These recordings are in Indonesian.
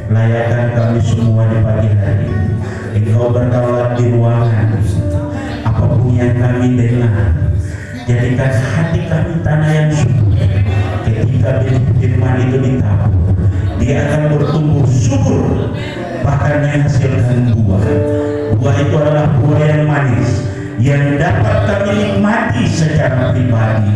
Layakkan kami semua di pagi hari ini. Engkau berdaulat di ruangan, apapun yang kami dengar, jadikan hati kami tanah yang subur. Ketika firman itu ditabur, dia akan bertumbuh subur, bahkan menghasilkan buah. Buah itu adalah buah yang manis, yang dapat kami nikmati secara pribadi,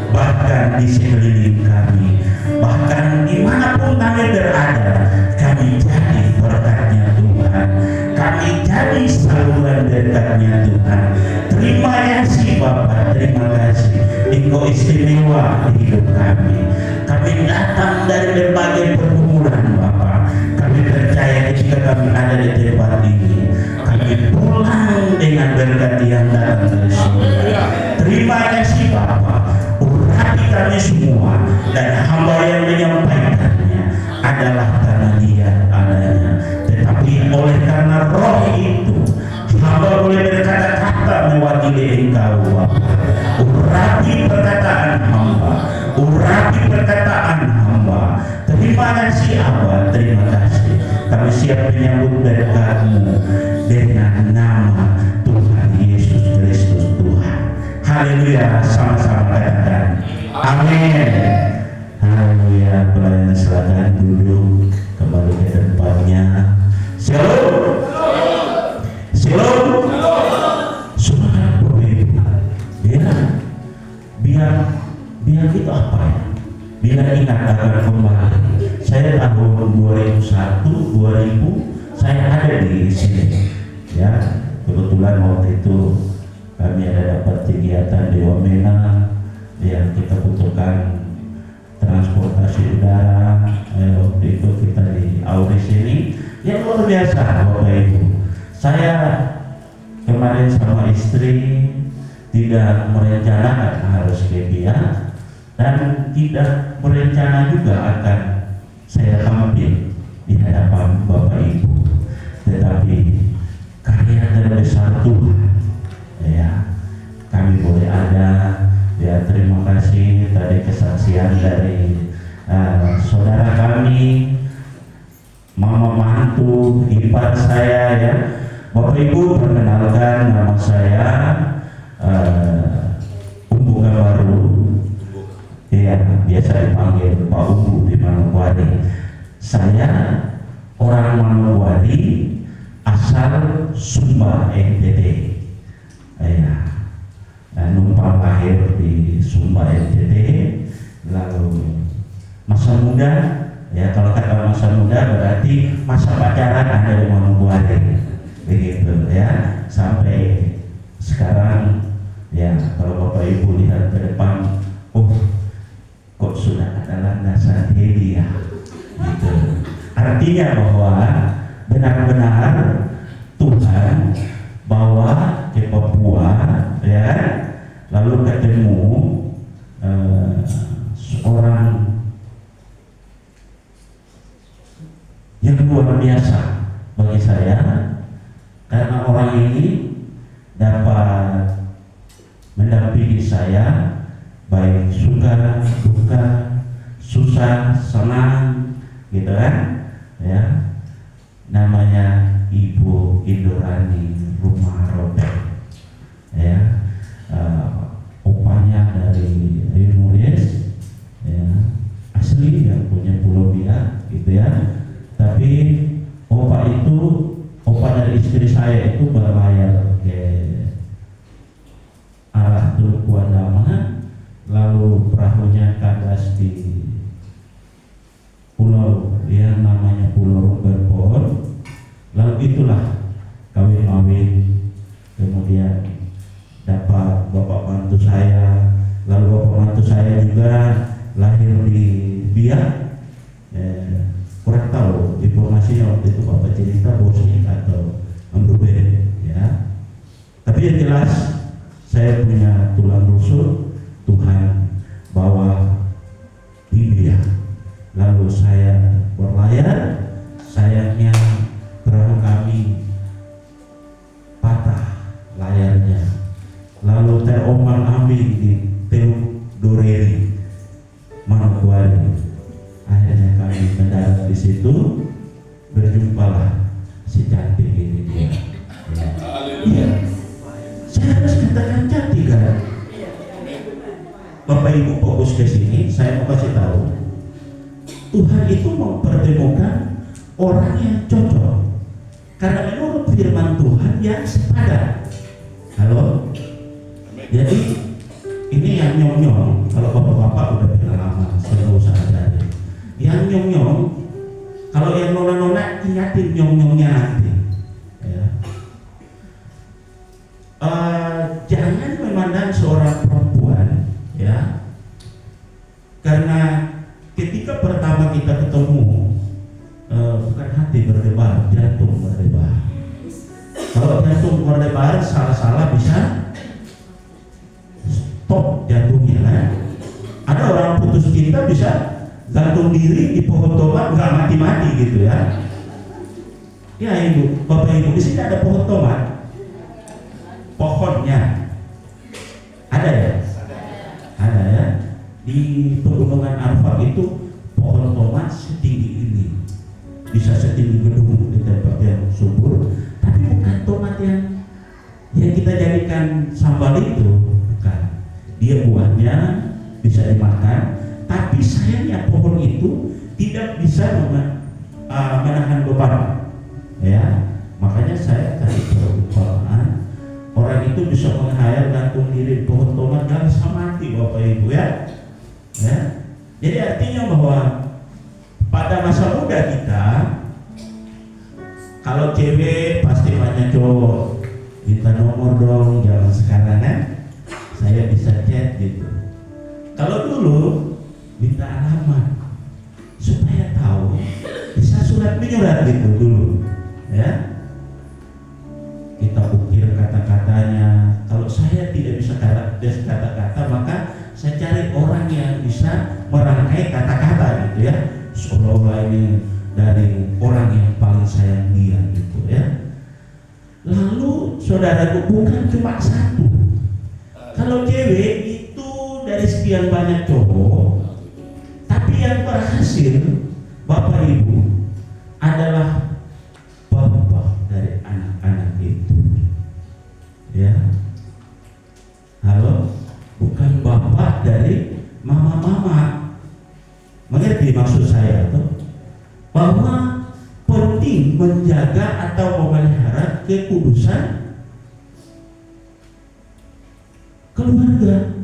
bahkan di sekeliling kami, bahkan dimanapun kami berada. Kami jadi berkatnya Tuhan, kami jadi saluran berkatnya Tuhan. Terima kasih Bapa, terima kasih, Engkau istimewa di hidup kami. Kami datang dari berbagai pergumulan Bapa. Kami percaya ketika kami ada di tempat ini, kami pulang dengan berkat yang datang dari surga. Terima kasih Bapa, urapi kami semua, dan hamba yang menyampaikannya adalah karena dia adanya, tetapi oleh karena roh itu hamba boleh berkata-kata mewakili Engkau Bapa. Urapi perkataan hamba, urapi perkataan hamba. Terima kasih Abba, terima kasih. Kami siap menyambut berkat-Mu dengan nama Tuhan Yesus Kristus Tuhan. Haleluya, sama-sama katakan amin. Haleluya. Pelayan silakan duduk kembali ke tempatnya. Shalom. Shalom. Saudara Ibu, biar kita apa ya? Bila ingat akan kembali. Saya tahun 2001, 2000 saya ada di sini. Ya, kebetulan waktu itu kami ada dapat kegiatan di Wamena yang kita butuhkan transportasi udara. Waktu itu kita di Auris ini yang luar biasa Bapak Ibu. Saya kemarin sama istri tidak merencanakan harus ke Biak, dan tidak berencana juga akan saya tampil di hadapan Bapak Ibu, tetapi karya terbesar Tuhan, ya, kami boleh ada. Ya, terima kasih tadi kesaksian dari saudara kami, mama mantu ipar saya, ya. Bapak Ibu, perkenalkan nama saya Umbu Baru. Ya, biasa dipanggil Pak Umbu di Manokwari. Saya orang Manokwari, asal Sumba, NTT. Ya, numpang lahir di Sumba, NTT. Lalu masa muda, ya, kalau kata masa muda berarti masa pacaran ada di Manokwari, begitu ya, sampai sekarang. Ya, kalau Bapak Ibu lihat ke depan, oh, kok sudah ada landasan hadiah, gitu. Artinya bahwa benar-benar Tuhan bawa ke Papua, ya, lalu ketemu seorang yang luar biasa bagi saya, karena orang ini dapat mendampingi saya baik suka, duka, susah, senang, gitu kan, ya. Namanya Ibu Indorani Rumah Robek, ya. Opanya dari Yunulis, ya, asli yang punya Pulau Biak, gitu ya. Tapi opa dari istri saya itu berlayar ke arah Teluk Kuandama, lalu perahunya kandas di pulau yang namanya Pulau Rumberpon. Lalu itulah kawin-kawin, kemudian dapat bapak mantu saya, lalu bapak mantu saya juga lahir di Biak. Kurang tahu informasinya waktu itu bapak cerita Bosnik atau Ambruben, ya. Tapi yang jelas saya punya tulang rusuk, Tuhan bawa di Biak. Lalu saya berlayar, sayangnya perahu kami patah layarnya, lalu terombang-ambing di Teluk Doreri, Manokwari. Akhirnya kami mendarat di situ, Tuhan itu mempertemukan orang yang cocok. Karena menurut firman Tuhan yang sepadan. Halo? Jadi ini yang nyong-nyong, kalau bapak-bapak udah pengalaman, saya nggak usah ajarin. Yang nyong-nyong, kalau yang nona-nona ingatin nyong-nyongnya nanti. Ya. Jangan memandang seorang perempuan, ya, karena ketika pertama kita ketemu, bukan hati berdebar, jantung berdebar. Kalau jantung berdebar salah-salah bisa stop jantungnya kan? Ada orang putus cinta bisa gantung diri di pohon tomat nggak mati-mati gitu ya. Ya ibu, bapak ibu, di sini ada pohon tomat. Pohonnya ada ya? Ada ya. Di pegunungan Arfak itu pohon tomat setinggi ini, bisa setinggi gedung di tempat yang subur. Tapi bukan tomat yang kita jadikan sambal itu, bukan. Dia buahnya bisa dimakan, tapi sayangnya pohon itu tidak bisa menahan beban, ya. Makanya saya kasih perumpamaan, orang itu bisa menghayal gantung diri pohon tomat dan bisa mati, bapak ibu ya. Ya. Jadi artinya bahwa pada masa muda kita, kalau cewek pasti banyak cowok, minta nomor dong. Zaman sekarang kan saya bisa chat gitu. Kalau dulu minta alamat supaya tahu, bisa surat menyurat gitu dulu ya. Kita ukir kata-katanya. Kalau saya tidak bisa kata-kata, maka saya cari orang yang bisa merangkai kata-kata gitu ya, seolah-olah ini dari orang yang paling sayang dia gitu ya. Lalu saudaraku, bukan cuma satu. Kalau cewek itu dari sekian banyak cowok, tapi yang berhasil bapak ibu adalah bapak dari anak-anak itu ya. Halo? Bukan bapak dari mama-mama. Mengerti maksud saya tuh? Bahwa penting menjaga atau memelihara kekudusan keluarga.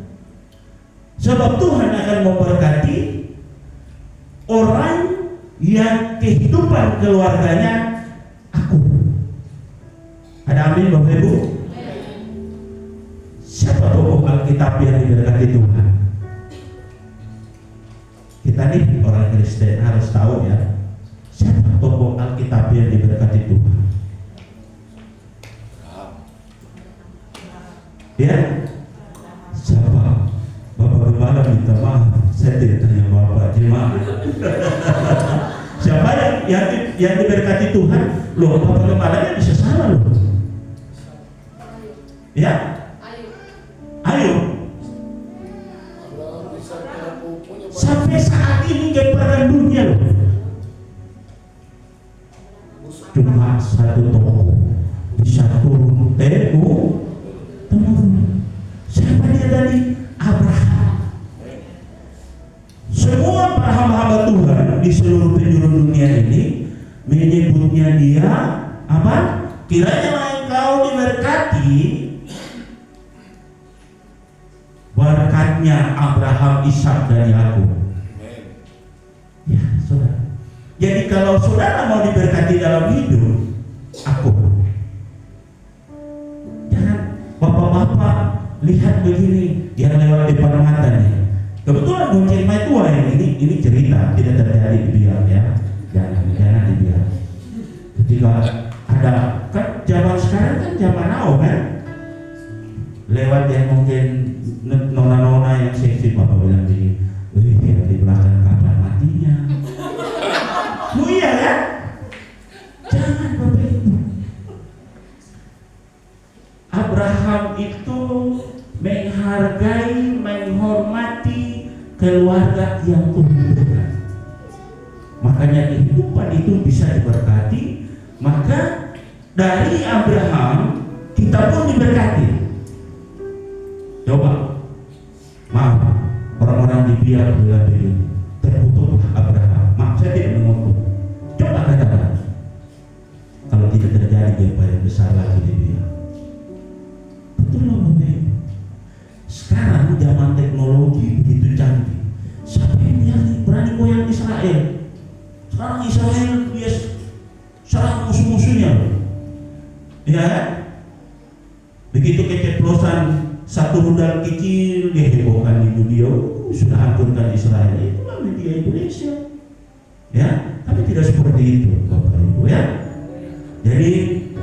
Sebab Tuhan akan memberkati orang yang kehidupan keluarganya aku. Ada amin Bapak Ibu? Siapa tokoh Alkitab yang diberkati Tuhan? Kita nih orang Kristen harus tahu ya, siapa tokoh Alkitab yang diberkati Tuhan? Ya? Siapa? Bapak Gembala minta maaf, saya tidak tanya Bapak, jemaat. Siapa yang diberkati Tuhan? Loh, Bapak Gembalanya bisa salah loh. Ya? Ayo. Sampai saat ini gemparan dunia loh. Cuma satu tokoh bisa turun temurun. Siapa dia tadi? Abraham. Semua para hamba-hamba Tuhan di seluruh penjuru dunia ini menyebutnya dia apa? Kiranya engkau diberkati berkatnya Abraham, Ishak dan Yakub. Ya, saudara. Jadi kalau saudara mau diberkati dalam hidup, aku. Jangan bapak-bapak lihat begini yang lewat depan mata nih. Kebetulan gonceng mai tua yang ini cerita tidak terjadi dibiar ya. Jangan dibiar. Ketika ada kan zaman sekarang kan zaman now kan. Lewat yang mungkin nona-nona yang seksi, bapak bilang begini, wih di belakang kapan matinya. Lu iya kan? Jangan bapak ibu. Abraham itu menghargai, menghormati keluarga yang Tuhan berikan. Makanya kehidupan itu bisa diberkati. Maka dari Abraham kita pun diberkati. Coba, maaf, orang-orang di biar bilang begini, terkutuklah Abraham. Ya, begitu keceplosan satu rudal kecil dihebohkan di dunia, sudah hancurkan Israel. Itulah media Indonesia. Ya, tapi tidak seperti itu, Bapak Ibu ya. Jadi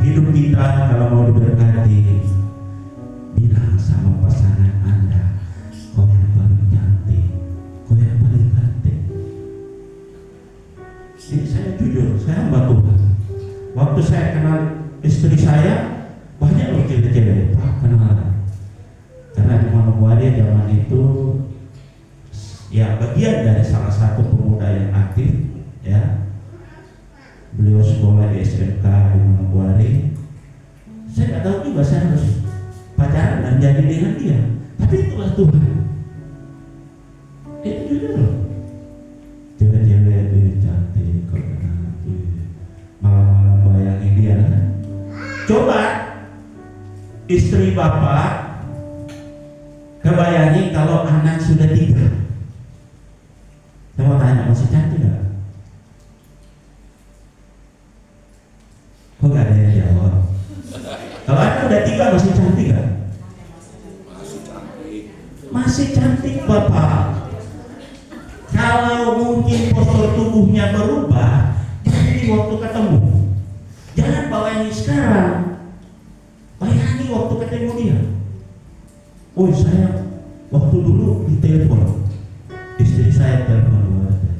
hidup kita kalau mau diberkati, bilang sama pasangan Anda, kau yang paling cantik, kau yang paling cantik. Ini saya jujur, saya hamba Tuhan. Waktu saya kenal istri saya, banyak loh cewek-cewek, Pak, kenalan. Karena di Manokwari zaman itu ya bagian dari salah satu pemuda yang aktif, ya. Beliau sekolah di SMK di Manokwari. Saya nggak tahu juga saya harus pacaran dan jadi dengan dia. Tapi itulah Tuhan. Itu jujur loh. Cewek-cewek itu cantik, kau kenal malam-malam bayangin dia kan. Coba istri bapak kebayangin kalau anak sudah 3. Saya mau tanya, masih cantik gak? Kok gak ada yang jawab? Kalau anak udah 3 masih cantik gak? Masih cantik. Masih cantik bapak. Kalau mungkin postur tubuhnya berubah, jadi waktu ketemu, jangan bayangin sekarang, bayangin waktu ketemu dia. Oh saya waktu dulu ditelepon, istri saya telepon warga,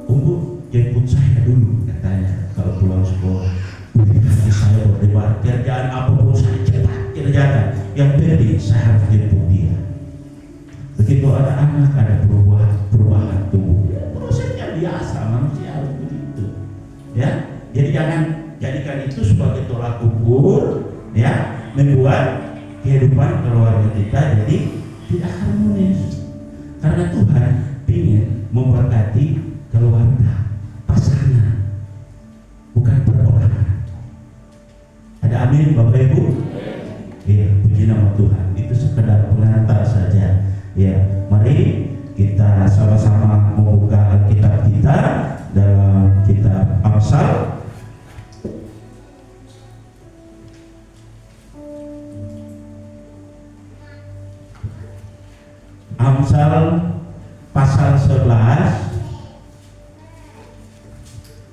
Umbu jemput saya dulu katanya kalau pulang sekolah. Hati saya berdebar, kerjaan apapun saya cepat kerjakan, yang penting saya harus jemput dia. Begitu ada anak, ada perubahan tubuh, prosesnya biasa, manusia harus begitu. Ya, jadi jangan jadikan itu sebagai tolak ukur, ya, membuat kehidupan keluarga kita jadi tidak harmonis. Karena Tuhan ingin memberkati keluarga, pasangan, bukan perorangan. Ada amin Bapak Ibu? Iya, puji nama Tuhan. Itu sekedar pengantar saja. Ya, mari kita sama-sama membuka Alkitab kita dalam kitab Amsal. Amsal pasal 11.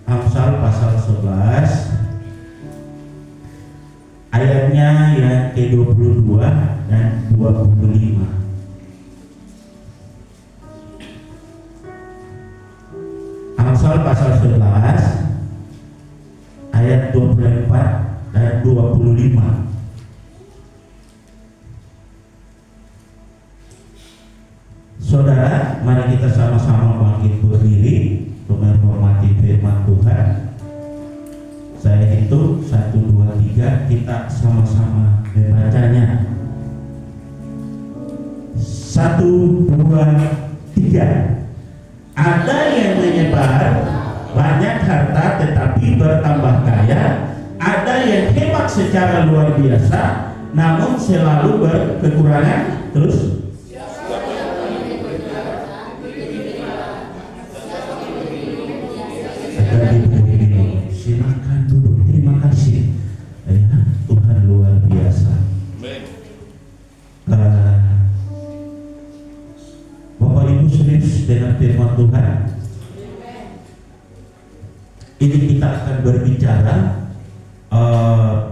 Amsal pasal 11 ayatnya yang ke-22 dan 25. Amsal pasal 11 ayat 24 dan 25. Saudara, mari kita sama-sama bangkit berdiri untuk menghormati firman Tuhan. Saya hitung 1, 2, 3, kita sama-sama membacanya. 1, 2, 3. Ada yang menyebar banyak harta tetapi bertambah kaya, ada yang hebat secara luar biasa namun selalu berkekurangan. Terus silakan duduk. Terima kasih ya, Tuhan luar biasa. Bapak Ibu serius dengan firman Tuhan. Ini kita akan berbicara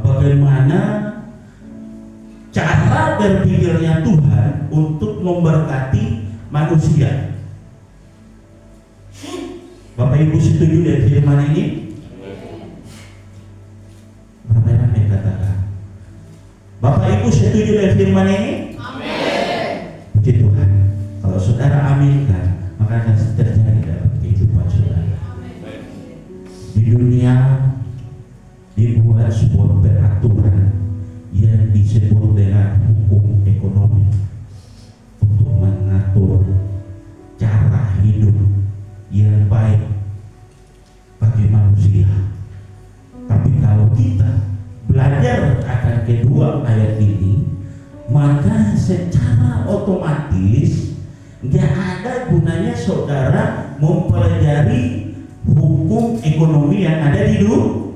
bagaimana cara berpikirnya Tuhan untuk memberkati manusia. Bapak Ibu setuju dengan firman ini? Berapa yang katakan? Bapak Ibu setuju dengan firman ini? Amin. Puji Tuhan. Kalau saudara aminkan, maka akan terjadi dalam kehidupan saudara. Di dunia dibuat sebuah peraturan yang disebut dengan hukum ekonomi untuk mengatur cara hidup yang baik bagi manusia. Tapi kalau kita belajar akan kedua ayat ini, maka secara otomatis gak ada gunanya saudara mempelajari hukum ekonomi yang ada di dunia.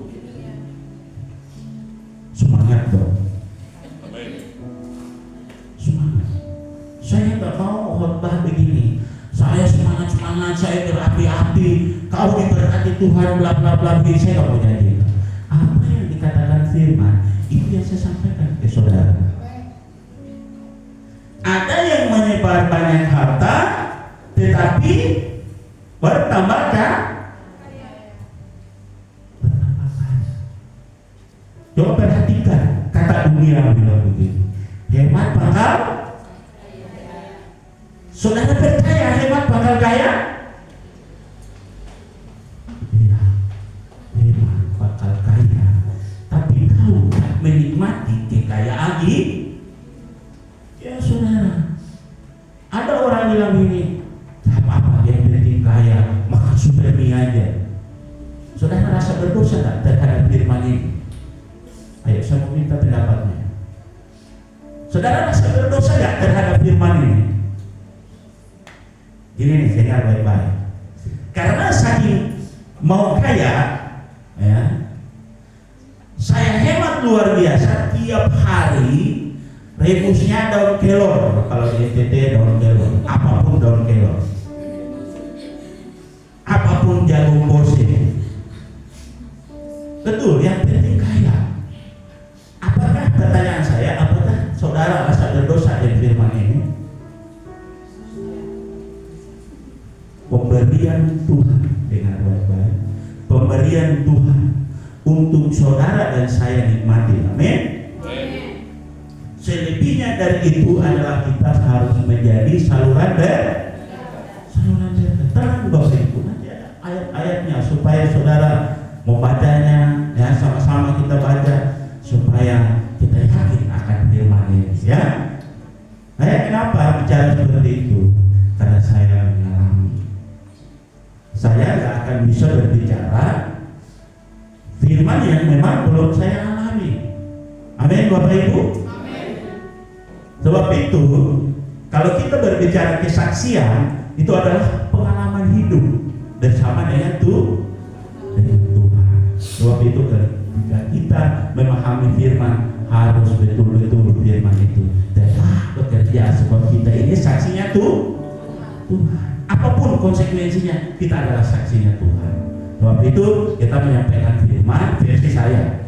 kau diberkati Tuhan bla bla bla, saya nggak mau janji. Apa yang dikatakan firman itu yang saya sampaikan ke saudara. Ada yang menyebar banyak harta tetapi bertambah kaya. Coba perhatikan kata dunia bilang begini, hemat bakal. Saudara percaya hemat bakal kaya? Ya, hemat bakal kaya. Tapi kau menikmati kekayaan ini? Ya saudara, ada orang bilang ini, apa yang penting kaya, makan super mie aja. Saudara rasa berdosa tak terhadap firman ini? Ayo saya mau minta pendapatnya. Saudara rasa berdosa tak terhadap firman ini? Gini nih, dengar baik-baik. Karena saking mau kaya, ya, saya hemat luar biasa tiap hari. Rebusnya daun kelor, kalau di NTT daun kelor, apapun daun kelor, apapun jagung bose. Betul, yang penting kaya. Apakah pertanyaan saya, apakah saudara rasa berdosa dengan firman ini? Pemberian Tuhan, dengan baik-baik, pemberian Tuhan untuk saudara dan saya nikmati, amin. Selebihnya dari itu adalah kita harus menjadi saluran berkat. Terang Bapak Ibu, nanti ada ayat-ayatnya supaya saudara mau bacanya, ya sama-sama kita baca supaya kita yakin akan firman ini, ya. Saya kenapa bicara seperti itu? Karena saya mengalami. Saya nggak akan bisa berbicara firman yang memang belum saya alami. Amin Bapak Ibu. Sebab itu, kalau kita berbicara kesaksian, itu adalah pengalaman hidup bersama dengan Tuhan. Sebab itu, ketika kita memahami firman, harus betul-betul firman itu tetap bekerja, sebab kita ini saksinya Tuhan. Apapun konsekuensinya, kita adalah saksinya Tuhan. Sebab itu, kita menyampaikan firman versi saya.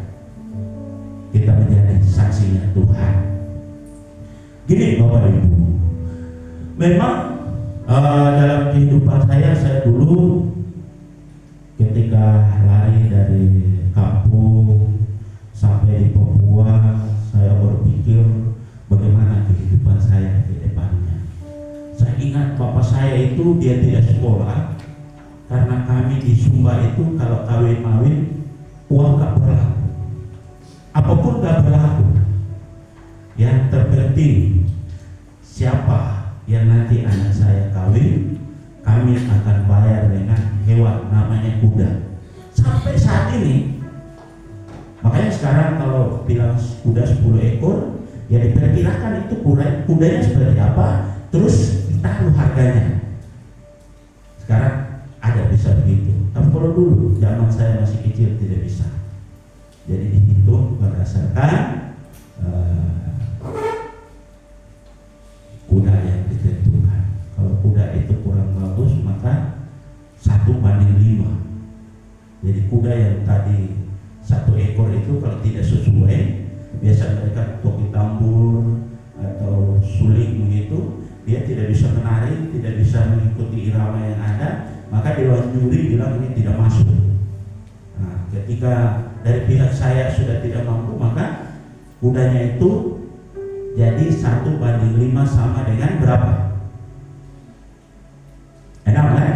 Kita menjadi saksinya Tuhan. Gini Bapak Ibu, memang dalam kehidupan saya dulu ketika lari dari kampung sampai di Papua, saya berpikir bagaimana kehidupan saya ke depannya. Saya ingat bapak saya itu dia tidak sekolah, karena kami di Sumba itu kalau kawin-kawin uang gak berlaku, apapun gak berlaku. Yang terpenting siapa yang nanti anak saya kawin, kami akan bayar dengan hewan namanya kuda. Sampai saat ini, makanya sekarang kalau bilang kuda 10 ekor, ya diperkirakan itu kudanya seperti apa, terus ditaruh harganya. Sekarang ada bisa begitu, tapi kalau dulu zaman saya masih kecil tidak bisa. Jadi dihitung berdasarkan kuda yang ditentukan. Kalau kuda itu kurang bagus, maka 1:5. Jadi kuda yang tadi 1 ekor itu kalau tidak sesuai, biasa mereka toki tambur atau suling begitu, dia tidak bisa menari, tidak bisa mengikuti irama yang ada, maka dewan juri bilang ini tidak masuk. Nah, ketika dari pihak saya sudah tidak mampu, maka kudanya itu jadi 1:5 sama dengan berapa? 6 kan?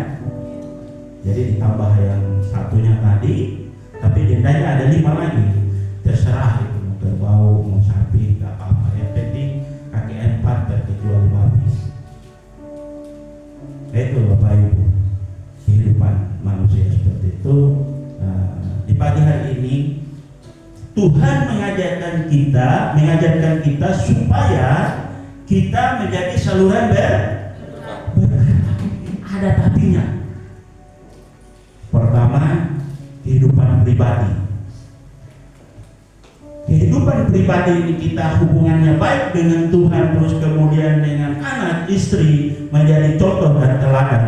Jadi ditambah yang satunya tadi, tapi dendanya ada 5 lagi. Terserah itu mau kerbau, mau sapi, gak apa-apa. Yang penting kaki 4 terkecuali babi. Itu Bapak Ibu, kehidupan manusia seperti itu. Di pagi hari ini Tuhan mengajarkan kita supaya kita menjadi saluran berkat. Ada tapinya. Pertama, kehidupan pribadi. Kehidupan pribadi ini kita hubungannya baik dengan Tuhan, terus kemudian dengan anak, istri, menjadi contoh dan teladan.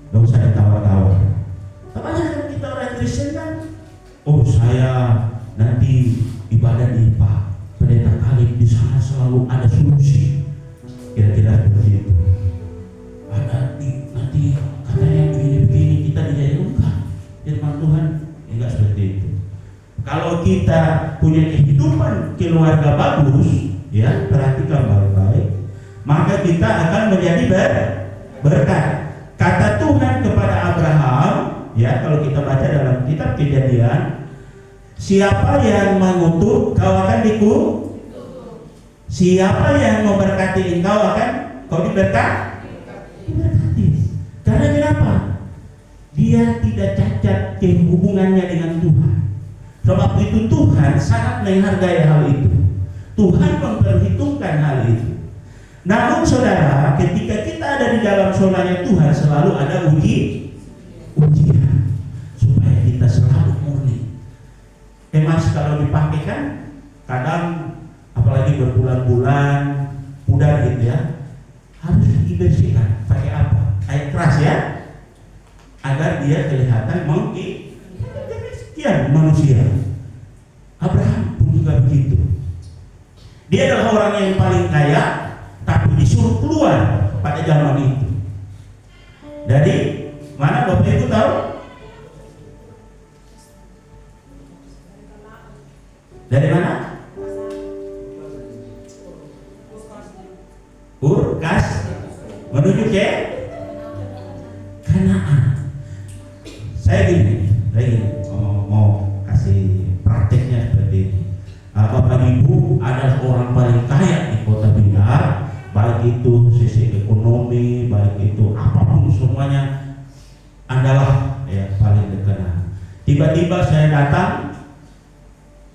Gak usah ditawar-tawar. oh saya nanti ibadah di Pak Pendeta Khalid, di sana selalu ada solusi, kira-kira seperti itu. Nanti katanya begini-begini kita dijadikan firman Tuhan, enggak seperti itu. Kalau kita punya kehidupan keluarga bagus, ya perhatikan baik-baik, maka kita akan menjadi berkat. Kata Tuhan kepada Abraham, ya kalau kita baca dalam kitab Kejadian, siapa yang mengutuk kau akan dikutuk. Siapa yang memberkati engkau akan kau diberkati. Karena kenapa? Dia tidak cacat hubungannya dengan Tuhan. Sebab itu Tuhan sangat menghargai hal itu. Tuhan memperhitungkan hal itu. Namun saudara, ketika kita ada di dalam zona Tuhan, selalu ada ujian supaya kita selalu murni. Emas kalau dipakai kan kadang apalagi berbulan-bulan pudar gitu ya, harus dibersihkan. Pakai apa? Air keras ya, agar dia kelihatan sekian manusia. Abraham pun juga begitu. Dia adalah orang yang paling kaya, tapi disuruh keluar pada zaman itu. Dari mana Bapak Ibu tahu? Dari mana? Kas menuju ke Kanaan. Saya gini, mau kasih prakteknya seperti ini. Bapak Ibu adalah orang paling kaya di kota Blitar, baik itu sisi ekonomi, baik itu apapun semuanya adalah ya paling terkenal. Tiba-tiba saya datang,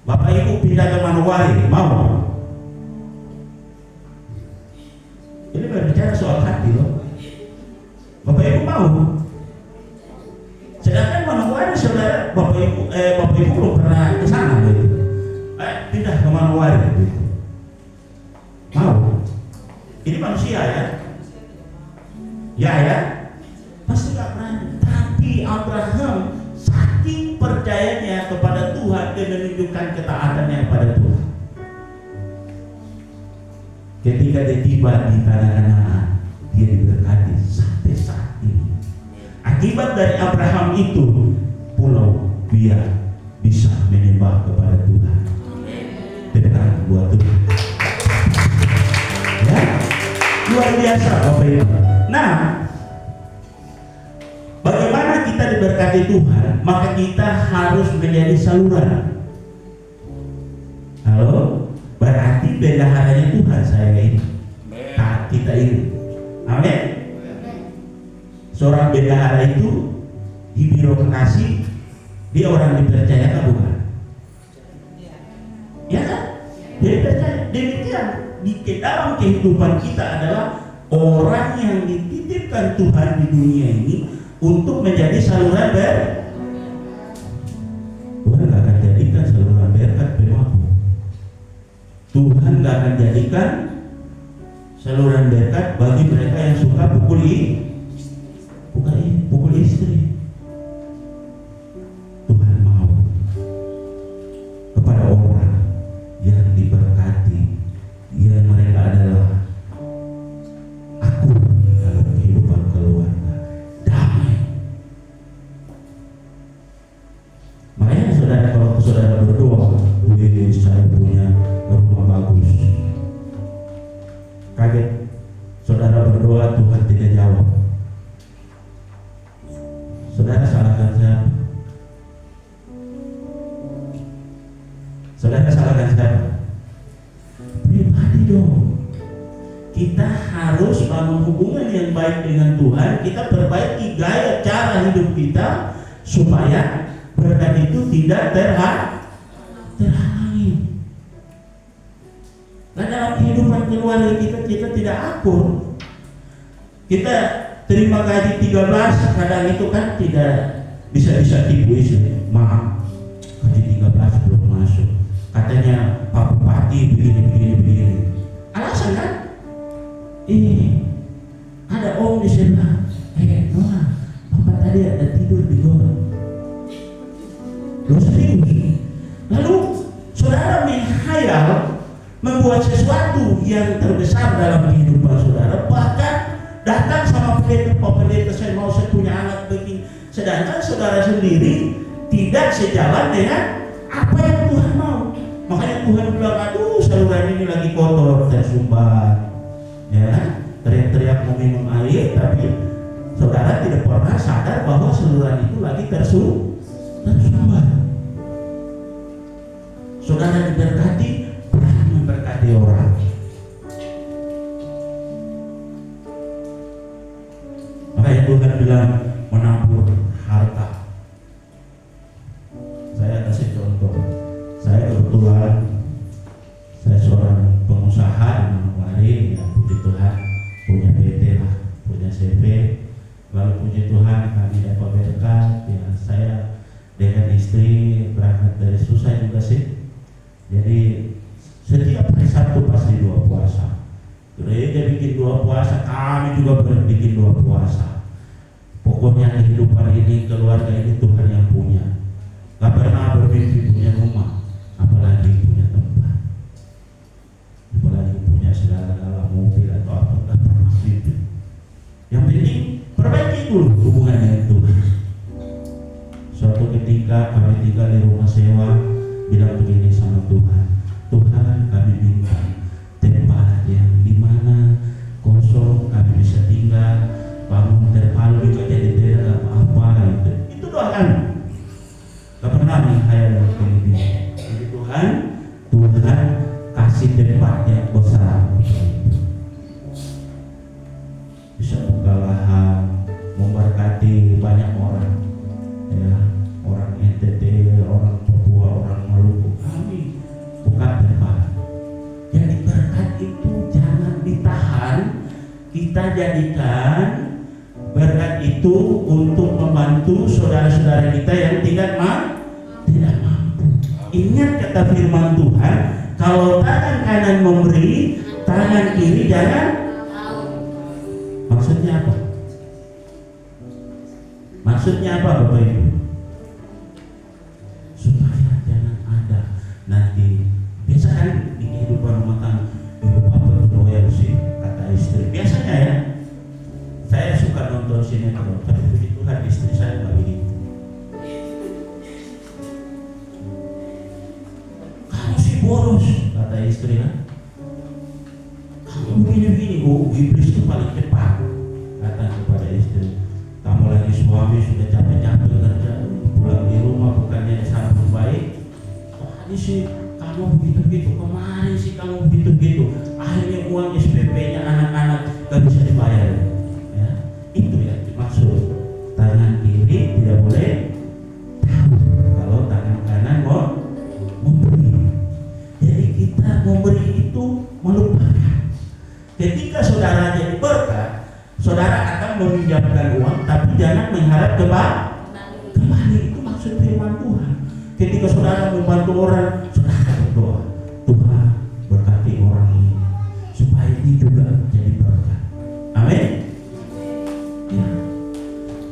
Bapak Ibu pindah ke Manowari, mau? Ini berbicara soal hati loh. Bapak Ibu mau? Sedangkan Manowari saudara, Bapak Ibu belum pernah ke sana gitu. Pindah ke Manowari gitu. Mau? Ini manusia ya? Ya, pasti gak berani. Tapi Abraham saking percayanya kepada Tuhan, dia menunjukkan ketaatannya kepada Tuhan. Ketika dia tiba di tanah Kanaan, dia diberkati sampai saat ini. Akibat dari Abraham itu, pulau biar bisa menyembah kepada Tuhan. Tepuk buat Tuhan. Ya, luar biasa Bapak Ibu. Nah, bagaimana kita diberkati Tuhan? Maka kita harus menjadi saluran. Halo? Berarti bendaharanya Tuhan saya ini. Kita ini. Amin. Seorang bendahara itu di birokrasi, dia orang dipercaya kan bukan? Ya kan? Dia percaya. Demikian di dalam kehidupan kita adalah orang yang dititipkan Tuhan di dunia ini untuk menjadi saluran berkat. Tuhan gak akan jadikan saluran berkat pemabuk. Tuhan gak akan jadikan saluran berkat bagi mereka yang suka pukul istri. Tuhan mau kepada orang yang diberkati, yang mereka adalah aku dalam kehidupan keluarga, damai. Makanya saudara, kalau saudara berdoa, saya punya rumah bagus, kaget saudara berdoa Tuhan tidak jawab, saudara salahkan siapa? Saudara salahkan siapa? Pribadi dong. Kita harus bangun hubungan yang baik dengan Tuhan. Kita perbaiki gaya cara hidup kita supaya berkat itu tidak terhalangi. Nah, dalam kehidupan keluarga kita tidak akur. Kita terima gaji 13, kadang itu kan tidak bisa tipu istri. Maaf, gaji 13 belum masuk. Katanya Pak Bupati begini. Alasan kan? Ini ada om di sana. Nona, Bapak tadi ada tidur di gorong. Loh, serius. Lalu saudara menghayal membuat sesuatu yang terbesar dalam kehidupan saudara, bahkan datang sama pendeta, "Pak pendeta, saya mau saya punya anak begini," sedangkan saudara sendiri tidak sejalan dengan apa yang Tuhan mau. Makanya Tuhan bilang, "Aduh, saluran ini lagi kotor, tersumbat." Ya, teriak-teriak mau minum air, tapi saudara tidak pernah sadar bahwa saluran itu lagi tersumbat. Saudara diberkati, berani memberkati orang. Makanya Tuhan bilang menabur harta. Saya kasih contoh. Saya kebetulan saya seorang pengusaha di Manokwari, ya puji Tuhan punya PT lah, punya CV. Lalu puji Tuhan kami dapat berkat. Ya saya dengan istri berangkat dari susah juga sih. Jadi setiap hari Sabtu pasti 2 puasa. Gereja bikin 2 puasa, kami juga bikin 2 puasa. Pokoknya kehidupan ini, keluarga ini Tuhan yang punya. Gak pernah bermimpi punya rumah, apalagi punya tempat, apalagi punya segala-gala mobil atau apa, gak pernah mimpi. Yang penting perbaiki dulu hubungan dengan Tuhan. Suatu ketika kami tinggal di rumah sewa, bilang begini sama Tuhan, "Tuhan, kami minta tempat yang dimana kosong kami bisa tinggal, bangun terpal juga jadi tenda apa gitu." Itu doa kami. Gak pernah menghayal kayak gini. Jadi Tuhan kasih tempat yang besar, bisa buka lahan, memberkati banyak orang, ya, orang NTT, orang Papua, orang Maluku. Kami buka tempat. Jadi berkat itu jangan ditahan, kita jadikan berkat itu untuk membantu saudara-saudara kita yang tidak mampu. Ingat kata firman Tuhan, kalau tangan kanan memberi, tangan kiri jangan. Maksudnya apa? Maksudnya apa Bapak Ibu? Supaya jangan ada nanti, biasa kan di kehidupan rumah tangga, ibu bapak loyal sih kata istri. Biasanya ya, saya suka nonton sinetron, tapi puji Tuhan istri saya nggak begitu. "Kamu sih boros," kata istri kan. "Kamu begini-begini." Oh, iblis itu paling cepat kata kepada istri. "Kamu lagi suami sudah capek-capek kerja, pulang di rumah bukannya sambut baik. Tadi sih kamu begitu-begitu, kemarin sih kamu begitu-begitu. Akhirnya uang SPP-nya anak-anak gak bisa dibayar." Ya, itu yang dimaksud. Tangan kiri tidak boleh tahu kalau tangan kanan mau memberi. Jadi kita memberi itu melupakan. Ketika saudara jadi berkat, saudara akan meminjamkan uang, tapi jangan mengharap kembali. Itu maksud firman Tuhan. Ketika saudara membantu orang, saudara berdoa, "Tuhan berkati orang ini supaya ini juga jadi berkat." Amin. Ya.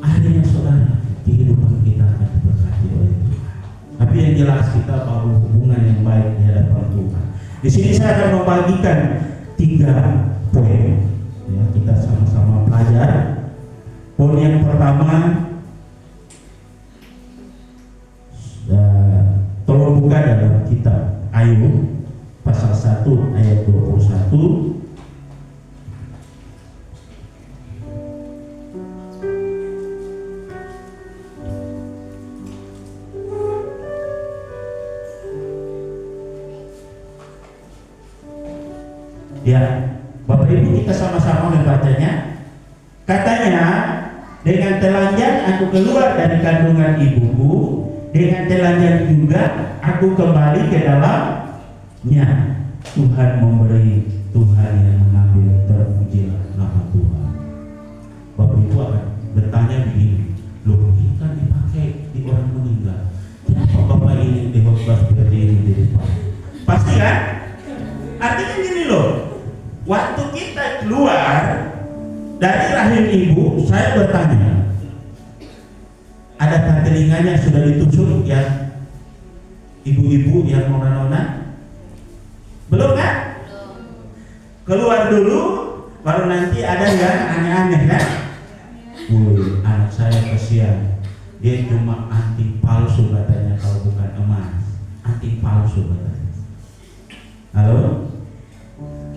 Akhirnya saudara, kehidupan kita akan diberkati oleh Tuhan. Tapi yang jelas kita perlu hubungan yang baik di hadapan Tuhan. Di sini saya akan membagikan 3 poin. Ya, kita sama-sama belajar. Poin yang pertama, tolong buka dalam kitab Ayub pasal 1 ayat 21. Ya, Bapak Ibu kita sama-sama membacanya. Katanya, "Dengan telanjang aku keluar dari kandungan ibuku, dengan telanjang juga aku kembali ke dalamnya." Tuhan memberi, Tuhan yang mengambil, terpujilah nama Tuhan. Bapak Ibu akan bertanya begini, "Loh, ini kan dipakai di orang meninggal, kenapa Bapak ini dihotbah berdiri di depan?" Pasti kan? Artinya gini loh, waktu kita keluar dari rahim ibu, saya bertanya, adakah telinganya sudah ditusuk? Ya, Ibu-ibu yang nona-nona? Belum kan? Keluar dulu, baru nanti ada yang aneh-aneh kan? Wih, anak saya kasihan. Dia cuma anting palsu katanya, kalau bukan emas. Anting palsu katanya. Halo?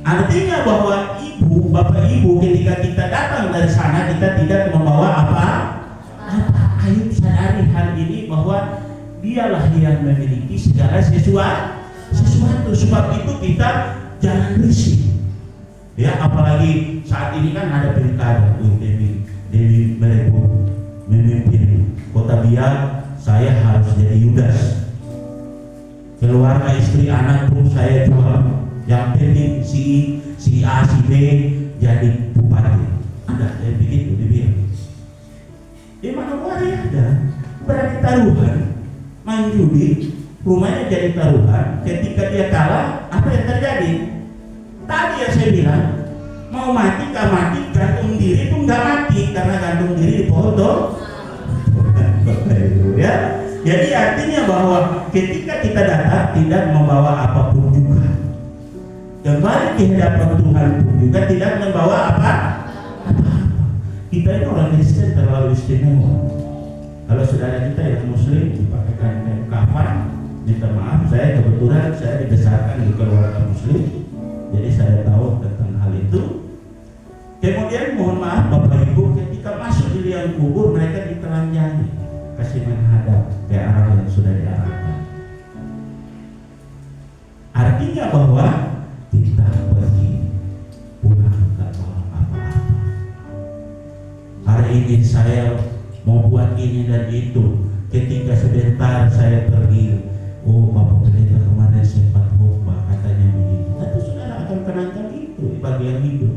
Artinya bahwa ibu, bapak ibu, ketika kita datang dari sana, kita tidak membawa apa? Ayo sadari hal ini bahwa dialah yang memiliki segala sesuatu. Sebab itu kita jangan risih. Ya, apalagi saat ini kan ada pilkada. Dewi Merebu memimpin Kota Biak, saya harus jadi Yudas. Keluarga, istri, anak pun saya jual. Yang penting si A, si B jadi bupati. Ada yang begitu dibilang. Di Manokwari ada berani taruhan, main judi, rumahnya jadi taruhan. Ketika dia kalah, apa yang terjadi? Tadi yang saya bilang, mau mati gak mati, gantung diri pun gak mati, karena gantung diri di pohon tuh. Ya. Jadi artinya bahwa ketika kita datang tidak membawa apapun juga, kembali ke hadapan Tuhan pun juga tidak membawa apa. Kita ini orang Kristen terlalu istimewa. Kalau saudara kita yang Muslim dipakaikan kain kafan, minta maaf, saya kebetulan saya dibesarkan di keluarga Muslim, jadi saya tahu tentang hal itu. Kemudian mohon maaf Bapak Ibu, ketika masuk di liang kubur mereka ditelanjangi, kasih menghadap ke arah yang sudah diarahkan. Artinya bahwa kita pergi pulang tak bawa apa-apa. Hari ini saya mau buat ini dan itu. Ketika sebentar saya pergi, oh Bapak Pendeta kemarin sempat khotbah katanya begitu. Tapi saudara akan kenangkan itu di bagian hidup.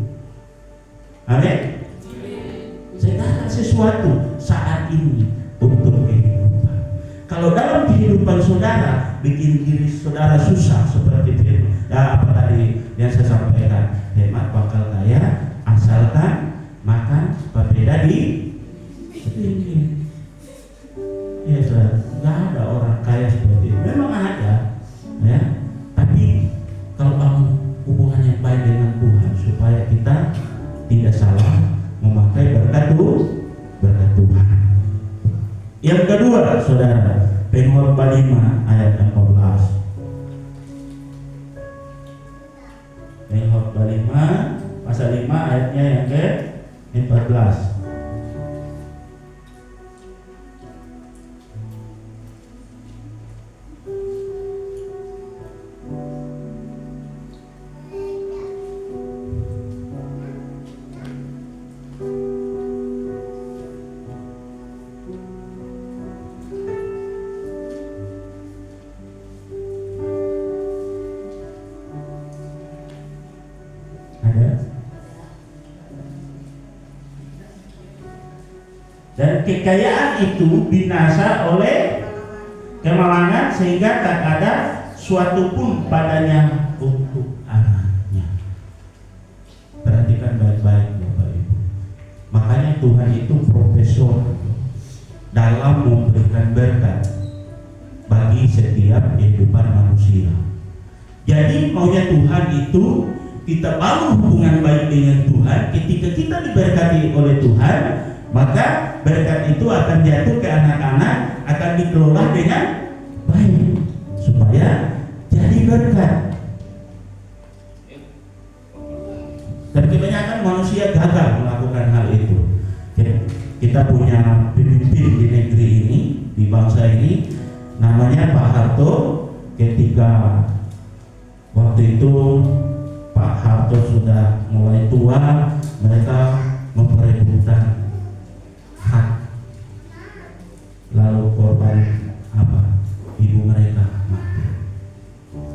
Amin. Segala sesuatu saat ini untuk kehidupan. Kalau dalam kehidupan saudara bikin diri saudara susah seperti itu, ya apa tadi yang saya sampaikan, hemat bakal kaya asalkan makan papeda di sedikit. Ya saudara, nggak ada orang kaya seperti itu. Memang ada, ya. Tapi kalau kamu hubungannya baik dengan Tuhan, supaya kita tidak salah memakai berkat Tuhan. Yang kedua, saudara, Pengkhotbah 5 ayat 14. Pengkhotbah 5 pasal 5 ayatnya yang ke-14. Dan kekayaan itu binasa oleh kemalangan, sehingga tak ada suatu pun padanya untuk anaknya. Perhatikan baik-baik Bapak Ibu. Makanya Tuhan itu profesor dalam memberikan berkat bagi setiap kehidupan manusia. Jadi maunya Tuhan itu kita bangun hubungan baik dengan Tuhan. Ketika kita diberkati oleh Tuhan, maka berkat itu akan jatuh ke anak-anak, akan dikelola dengan baik supaya jadi berkat. Dan kebanyakan manusia gagal melakukan hal itu. Kita punya pemimpin di negeri ini, di bangsa ini, namanya Pak Harto. Ketika waktu itu Pak Harto sudah mulai tua, mereka memperebutkan hak, lalu korban apa? Ibu mereka mati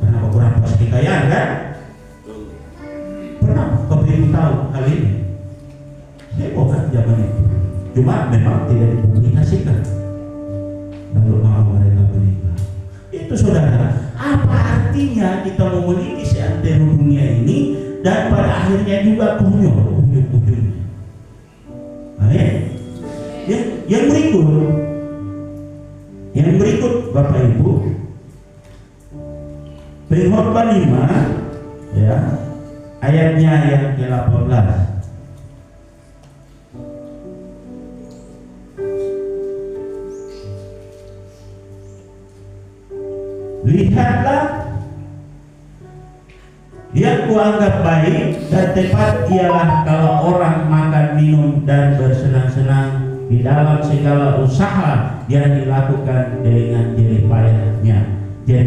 karena beberapa kekayaan kan? Pernah Bapak Ibu tahu hal ini? Heboh kan zaman itu. Cuma memang tidak dipublikasikan. Lalu mama mereka meninggal. Itu saudara, apa artinya kita memiliki seantero dunia ini dan pada akhirnya juga konyol ujung-ujungnya. Amin. Yang berikut Bapak Ibu, Pengkhotbah 5 ya, ayatnya yang ke-18. Lihatlah, yang kuanggap baik dan tepat ialah kalau orang makan, minum, dan bersenang-senang di dalam segala usaha yang dilakukan dengan jerih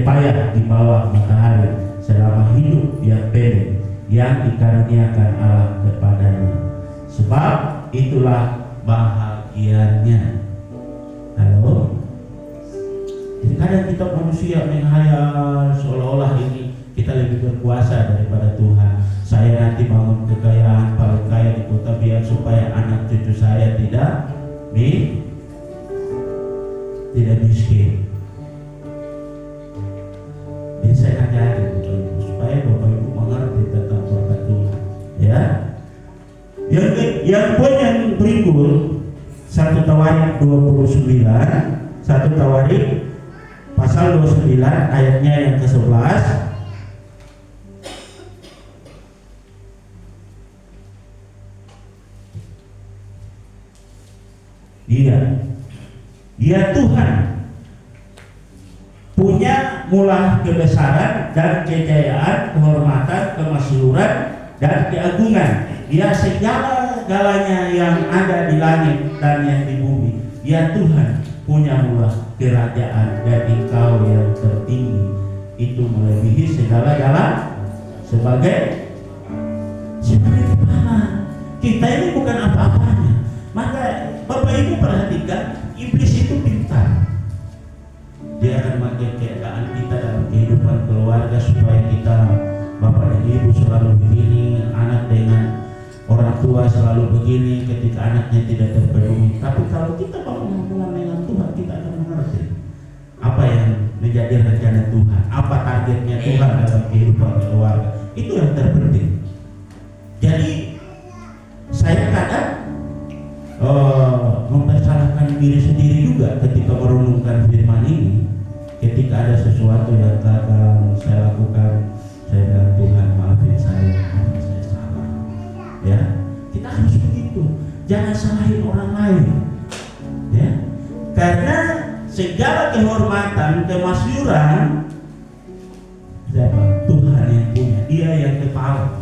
payah di bawah matahari selama hidup yang pendek yang dikaruniakan Allah kepadanya. Sebab itulah bahagianya. Halo? Jadi kadang kita manusia menghayal seolah-olah ini kita lebih berkuasa daripada Tuhan. Saya nanti bangun kekayaan paling kaya di kota biar supaya anak cucu saya tidak miskin. Jadi saya ngajarin supaya Bapak Ibu mengerti tentang berkat Tuhan. Ya. Yang poin yang berikut 1 Tawarik 29, 1 Tawarik pasal 29 ayatnya yang ke-11. Dia Tuhan punya mula kebesaran dan kejayaan, kehormatan, kemasyhuran dan keagungan. Dia segala-galanya yang ada di langit dan yang di bumi. Dia Tuhan punya mula kerajaan dan Engkau yang tertinggi itu melebihi segala-gala sebagai kepala. Kita ini bukan apa-apanya. Maka Bapak Ibu perhatikan, iblis itu pintar. Dia akan memakai keadaan kita dalam kehidupan keluarga supaya kita, bapak dan ibu selalu begini, anak dengan orang tua selalu begini ketika anaknya tidak terpenuhi. Tapi kalau kita bangun hubungan dengan Tuhan, kita akan mengerti apa yang menjadi rencana Tuhan, apa targetnya Tuhan dalam kehidupan keluarga. Itu yang terpenting. Jadi saya kadang mempersalahkan diri sendiri juga ketika merenungkan firman ini. Ketika ada sesuatu yang gagal saya lakukan, saya bilang, Tuhan maafin saya salah. Ya, kita harus begitu. Jangan salahin orang lain. Ya, karena segala kehormatan, kemasyhuran siapa? Tuhan yang punya. Dia yang kepala.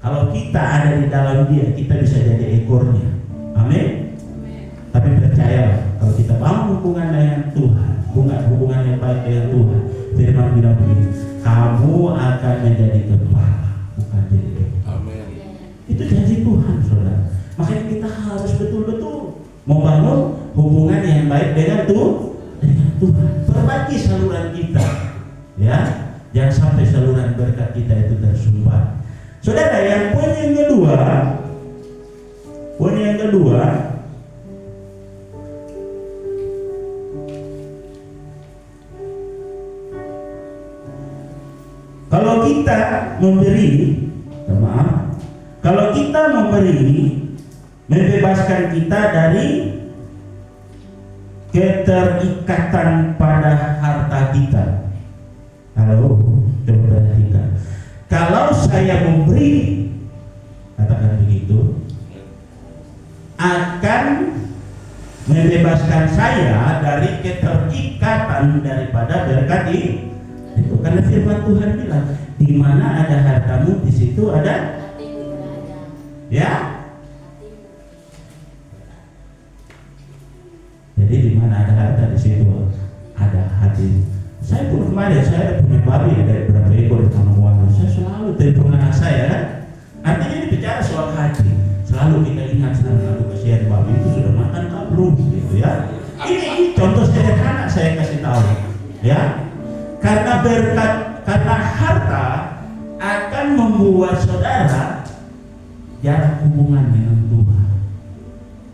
Kalau kita ada di dalam Dia, kita bisa jadi ekornya. Amin. Tapi percayalah, kalau kita bangun hubungan dengan Tuhan, hubungan yang baik dengan Tuhan, firman bilang begini, kamu akan menjadi kepala, bukan jadi ekor. Amin. Itu janji Tuhan, saudara. Makanya kita harus betul-betul membangun hubungan yang baik dengan Tuhan. Perbaiki saluran kita, ya. Jangan sampai saluran berkat kita itu tersumbat. Saudara, yang poin yang kedua, kalau kita memberi, membebaskan kita dari keterikatan pada harta kita. Halo, coba perhatikan. Kalau saya memberi, katakan begitu, akan membebaskan saya dari keterikatan daripada berkat itu. Karena firman Tuhan bilang, di mana ada hartamu, di situ ada ya. Jadi di mana ada harta, di situ ada hati. Saya pun kemarin saya punya babi dari berapa ekor di tanah wangi. Saya selalu telepon anak saya kan. Artinya ini bicara soal hati. Selalu kita ingat aduh kasihan babi itu sudah makan tak belum gitu ya. Ini contoh sederhana saya kasih tahu ya. Karena berkat, karena harta akan membuat saudara jarak hubungan dengan Tuhan.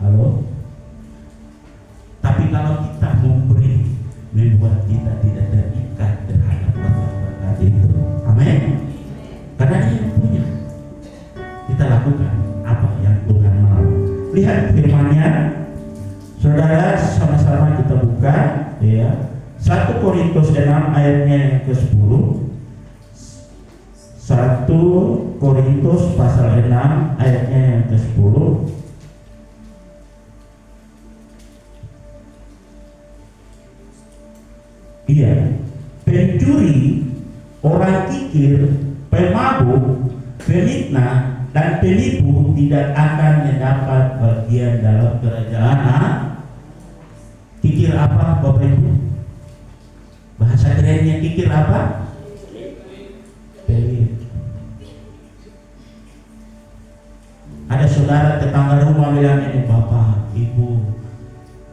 Halo. Tapi kalau kita memberi, membuat kita tidak terikat terhadap berkat itu. Amin. Karena Dia yang punya. Kita lakukan apa yang Tuhan mau. Lihat firman-Nya, saudara, sama-sama kita buka ya. 1 Korintus 6 ayatnya yang ke-10. 1 Korintus pasal 6 ayatnya yang ke-10. Iya, pencuri, orang kikir, pemabuk, penitnah, dan penipu tidak akan mendapat bagian dalam kerajaan Allah. Kikir apa Bapak Ibu? Bahasa kerennya kikir apa? Pelit. Ada saudara tetangga rumah bilang ini, Bapak, Ibu,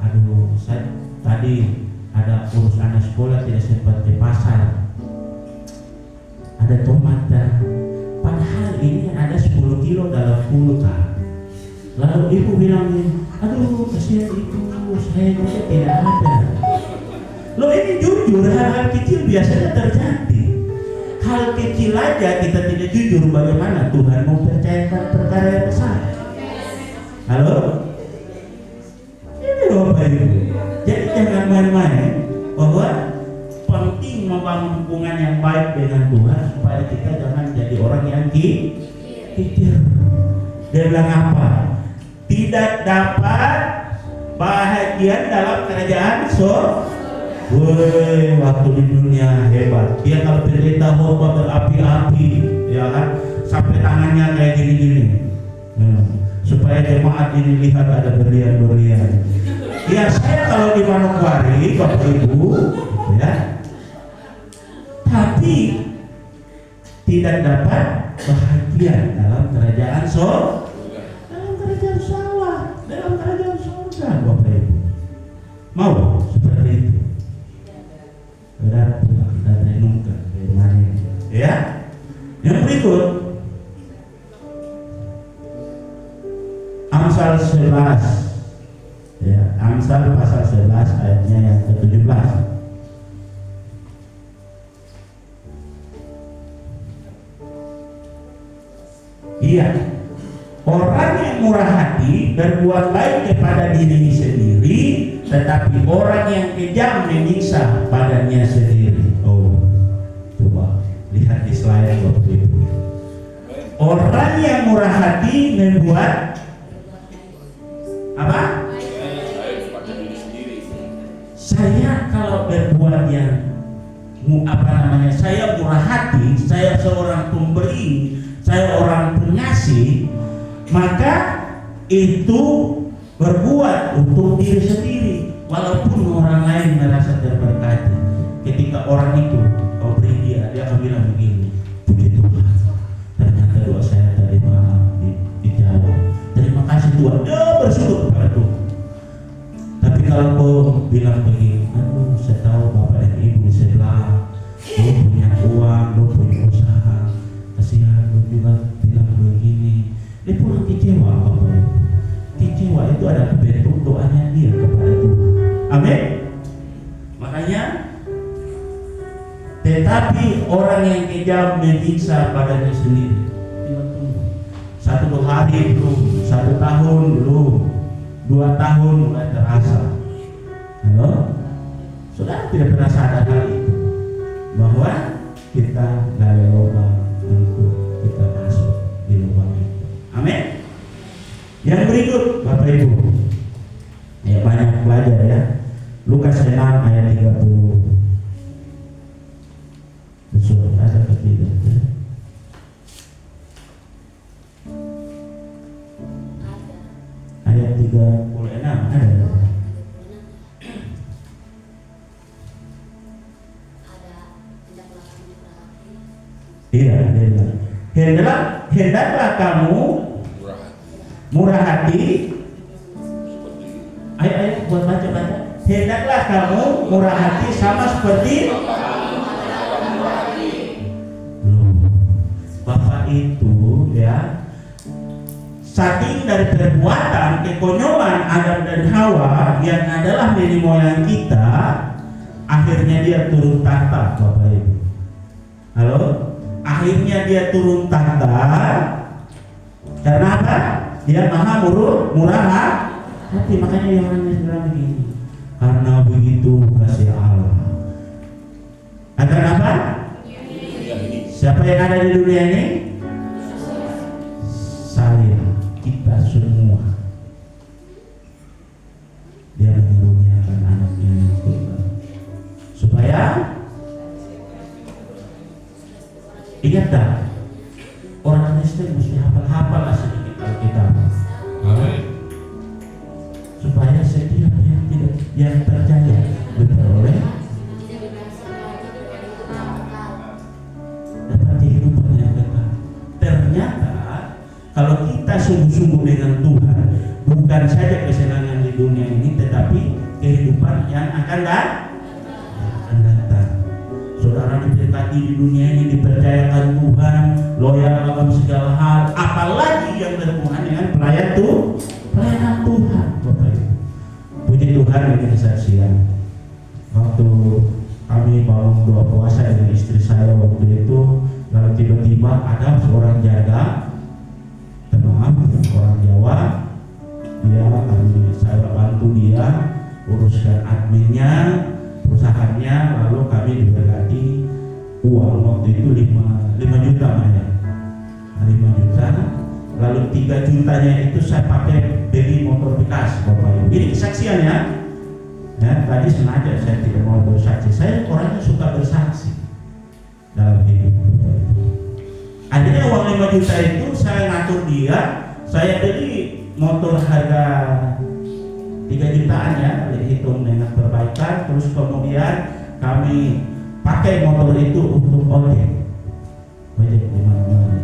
aduh, saya tadi ada urus anak sekolah tidak sempat ke pasar, ada tomat dan padahal ini ada 10 kilo dalam kulkas. Lalu ibu bilang, aduh kasihan ibu, saya juga tidak ada. Loh, ini jujur, hal-hal kecil biasanya terjadi. Hal kecil aja kita tidak jujur, bagaimana Tuhan mempercayakan perkara yang besar. Halo? Ini Bapak Ibu. Jadi jangan main-main, bahwa penting membangun hubungan yang baik dengan Tuhan supaya kita jangan jadi orang yang kikir. Dia bilang apa? Tidak dapat bahagia dalam kerajaan Woi, waktu di dunia hebat. Dia kalau pendeta khotbah berapi-api, ya kan, sampai tangannya kayak gini-gini, supaya jemaat ini lihat ada berlian-berlian. Ya, saya kalau di Manokwari, Bapak Ibu, ya, tapi tidak dapat bahagia dalam kerajaan dalam kerajaan sawah, dalam kerajaan surga, Bapak Ibu. Mau seperti itu? Berarti kita renungkan bagaimana, ya. Yang berikut, Amsal 11, ya, Amsal pasal 11 ayatnya yang ke-17. Iya, orang yang murah hati berbuat baik kepada dirinya sendiri, tetapi orang yang kejam menyiksa badannya sendiri. Oh, coba lihat di slide Bapak Ibu. Orang yang murah hati membuat apa? Saya kalau berbuat yang saya murah hati, saya seorang pemberi, saya orang pengasih, maka itu berbuat untuk diri sendiri, walaupun orang lain merasa terberkati. Ketika orang itu kau beri dia akan bilang begini, puji Tuhan, ternyata doa saya tadi malam dijawab. Terima kasih Tuhan, dia bersyukur kepada Tuhan. Tapi kalau kau bilang begini, aduh, saya tahu Bapak dan Ibu di sebelah, lo punya uang, lo punya usaha, kasihan lo juga bilang begini, dia pulang kecewa, Bapak Ibu. Kecewa itu adalah bentuk doanya dia kepada Tuhan. Amin. Makanya, tetapi orang yang kejam menyiksa badannya sendiri. Satu hari belum, 1 tahun belum, 2 tahun mulai terasa. Halo? Saudara tidak pernah sadar hal itu, bahwa kita dari lubang untuk kita masuk di lubang itu. Amin. Yang berikut Bapak Ibu, ya banyak belajar ya. Lukas 6 ayat 30. Betul, ada ketiga. Ayat 36 ada. Iya, hendaklah kamu murah hati. Ayo buat baca. Hendaklah kamu murah hati sama seperti Bapak itu, ya. Saking dari perbuatan kekonyolan Adam dan Hawa yang adalah nenek moyang kita, akhirnya dia turun tahta, Bapak Ibu. Halo? Akhirnya dia turun tahta. Karena apa? Dia maha murah hati. Makanya yang orang bilang begini, karena begitu kasih Allah, Akan apa? Dunia ini. Siapa yang ada di dunia ini? Saya, kita semua. Dia mengaruniakan anaknya yang tunggal supaya ingat tak, orang Kristen mesti hafal-hafal lah sedikit Alkitab. Amin. Supaya setiap yang percaya beroleh dapat kehidupan yang kekal. Ternyata kalau kita sungguh-sungguh dengan Tuhan, bukan saja kesenangan di dunia ini, tetapi kehidupan yang akan datang. Saudara diberkati di dunia ini, dipercayakan Tuhan, loyal dalam segala hal, apalagi yang berhubungan dengan pelayanan Tuhan. Bapak Ibu, puji Tuhan, ini kesaksian. Waktu kami bangun doa puasa dengan istri saya waktu itu, lalu tiba-tiba ada seorang jaga, maaf, orang Jawa, saya bantu dia uruskan adminnya, perusahaannya, lalu kami diberkati uang waktu itu 5 juta Maya. 5 juta, lalu 3 jutanya itu saya pakai beli motor bekas, Bapak Ibu. Ini kesaksian ya. Tadi sengaja saya tidak mau bersaksi. Saya orangnya suka bersaksi dalam hidup, Bapak Ibu. Akhirnya uang 5 juta itu saya ngatur dia, saya beli motor harga 3 jutaan ya, hitung dengan perbaikan. Terus kemudian kami pakai motor itu untuk ojek di mana-mana.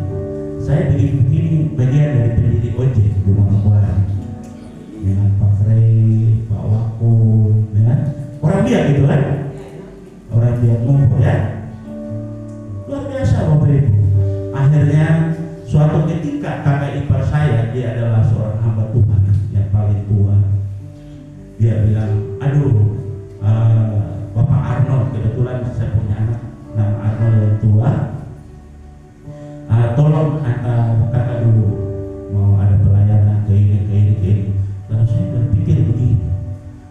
Saya begini bagian dari pendiri ojek di Manokwari dengan Pak Frey, Pak Wakun, ya. Orang dia gitu kan, orang dia ngumpul ya, luar biasa Bapak Ibu. Akhirnya suatu ketika kakak ipar saya, dia adalah seorang hamba Tuhan yang paling tua, dia bilang, aduh Bapak Arnold, kebetulan saya punya anak nama Arnold yang tua, tolong kakak dulu mau ada pelayanan ke ini. Lalu saya berpikir begini,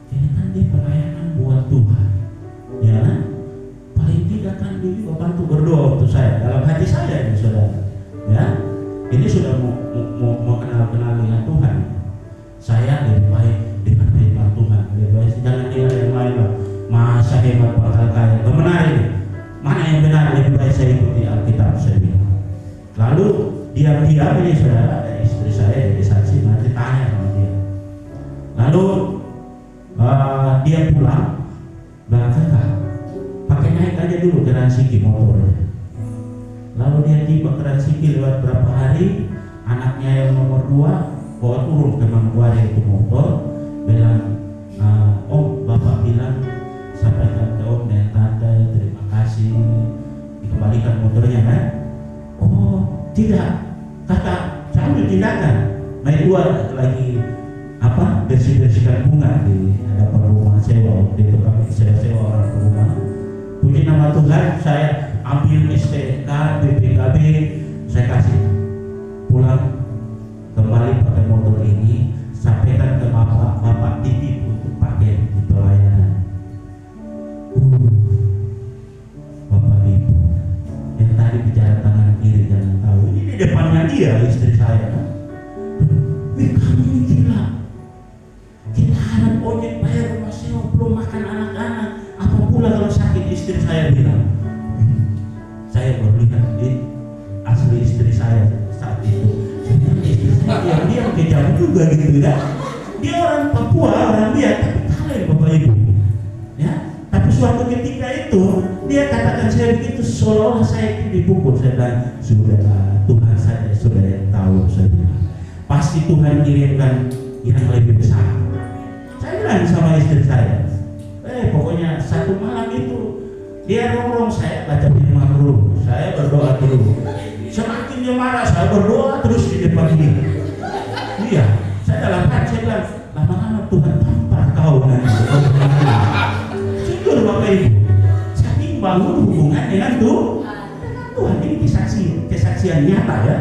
ini kan dia pelayanan buat Tuhan, ya kan? Paling tidak kan dia bantu berdoa untuk saya, dalam hati saya ini saudara, ya. Ini sudah mau kenal dengan Tuhan. Saya lebih baik dengan firman Tuhan, lebih baik jangan dengar yang lain lah. Masa hebat bakal kaya, benar ini. Mana yang benar, lebih baik saya ikuti Alkitab saya bilang. Lalu diam-diam ini saudara, istri saya jadi saksi, nanti tanya sama dia. Lalu dia pulang, kakak, pakai naik aja dulu ke Ransiki motornya. Lalu dia tiba ke Ransiki, lewat berapa hari, anaknya yang nomor 2 bawa turun ke Manokwari itu motor, bilang, Om, Bapak bilang sampaikan ke Om dan Tante terima kasih, dikembalikan motornya kan? Oh tidak, kakak saya ambil tindakan, naik 2 lagi bersih-bersihkan bunga di hadapan rumah sewa. Waktu itu kami sewa orang rumah. Puji nama Tuhan, saya ambil STNK, BPKB, saya kasih pulang kembali pakai motor ini, sampaikan ke bapak titip untuk pakai di pelayanan. Bapak Ibu yang tadi bicara tangan kiri jangan tahu, ini di depannya dia istri saya. Kamu ini gila, kita harap ojek bayar rumah sewa belum makan anak-anak, apa pula kalau sakit. Istri saya bilang, saya baru lihat asli istri saya saat itu. Istri saya dia kejam juga gitu ya. Dia orang Papua, orang Biak, tapi kalian Bapak Ibu, ya. Tapi suatu ketika itu dia katakan saya begitu, seolah-olah saya itu dipukul. Saya bilang, sudahlah, Tuhan saja sudah yang tahu. Saya bilang, pasti Tuhan kirimkan yang lebih besar. Saya bilang sama istri saya, pokoknya satu malam itu dia rongrong, saya baca firman dulu, saya berdoa dulu. Semakin dia marah, saya berdoa terus di depan dia. Iya, saya dalam hati saya bilang, lama-lama Tuhan tampar kau nanti. Syukur Bapak Ibu, saking bangun hubungan dengan Tuhan. Ini kesaksian nyata ya.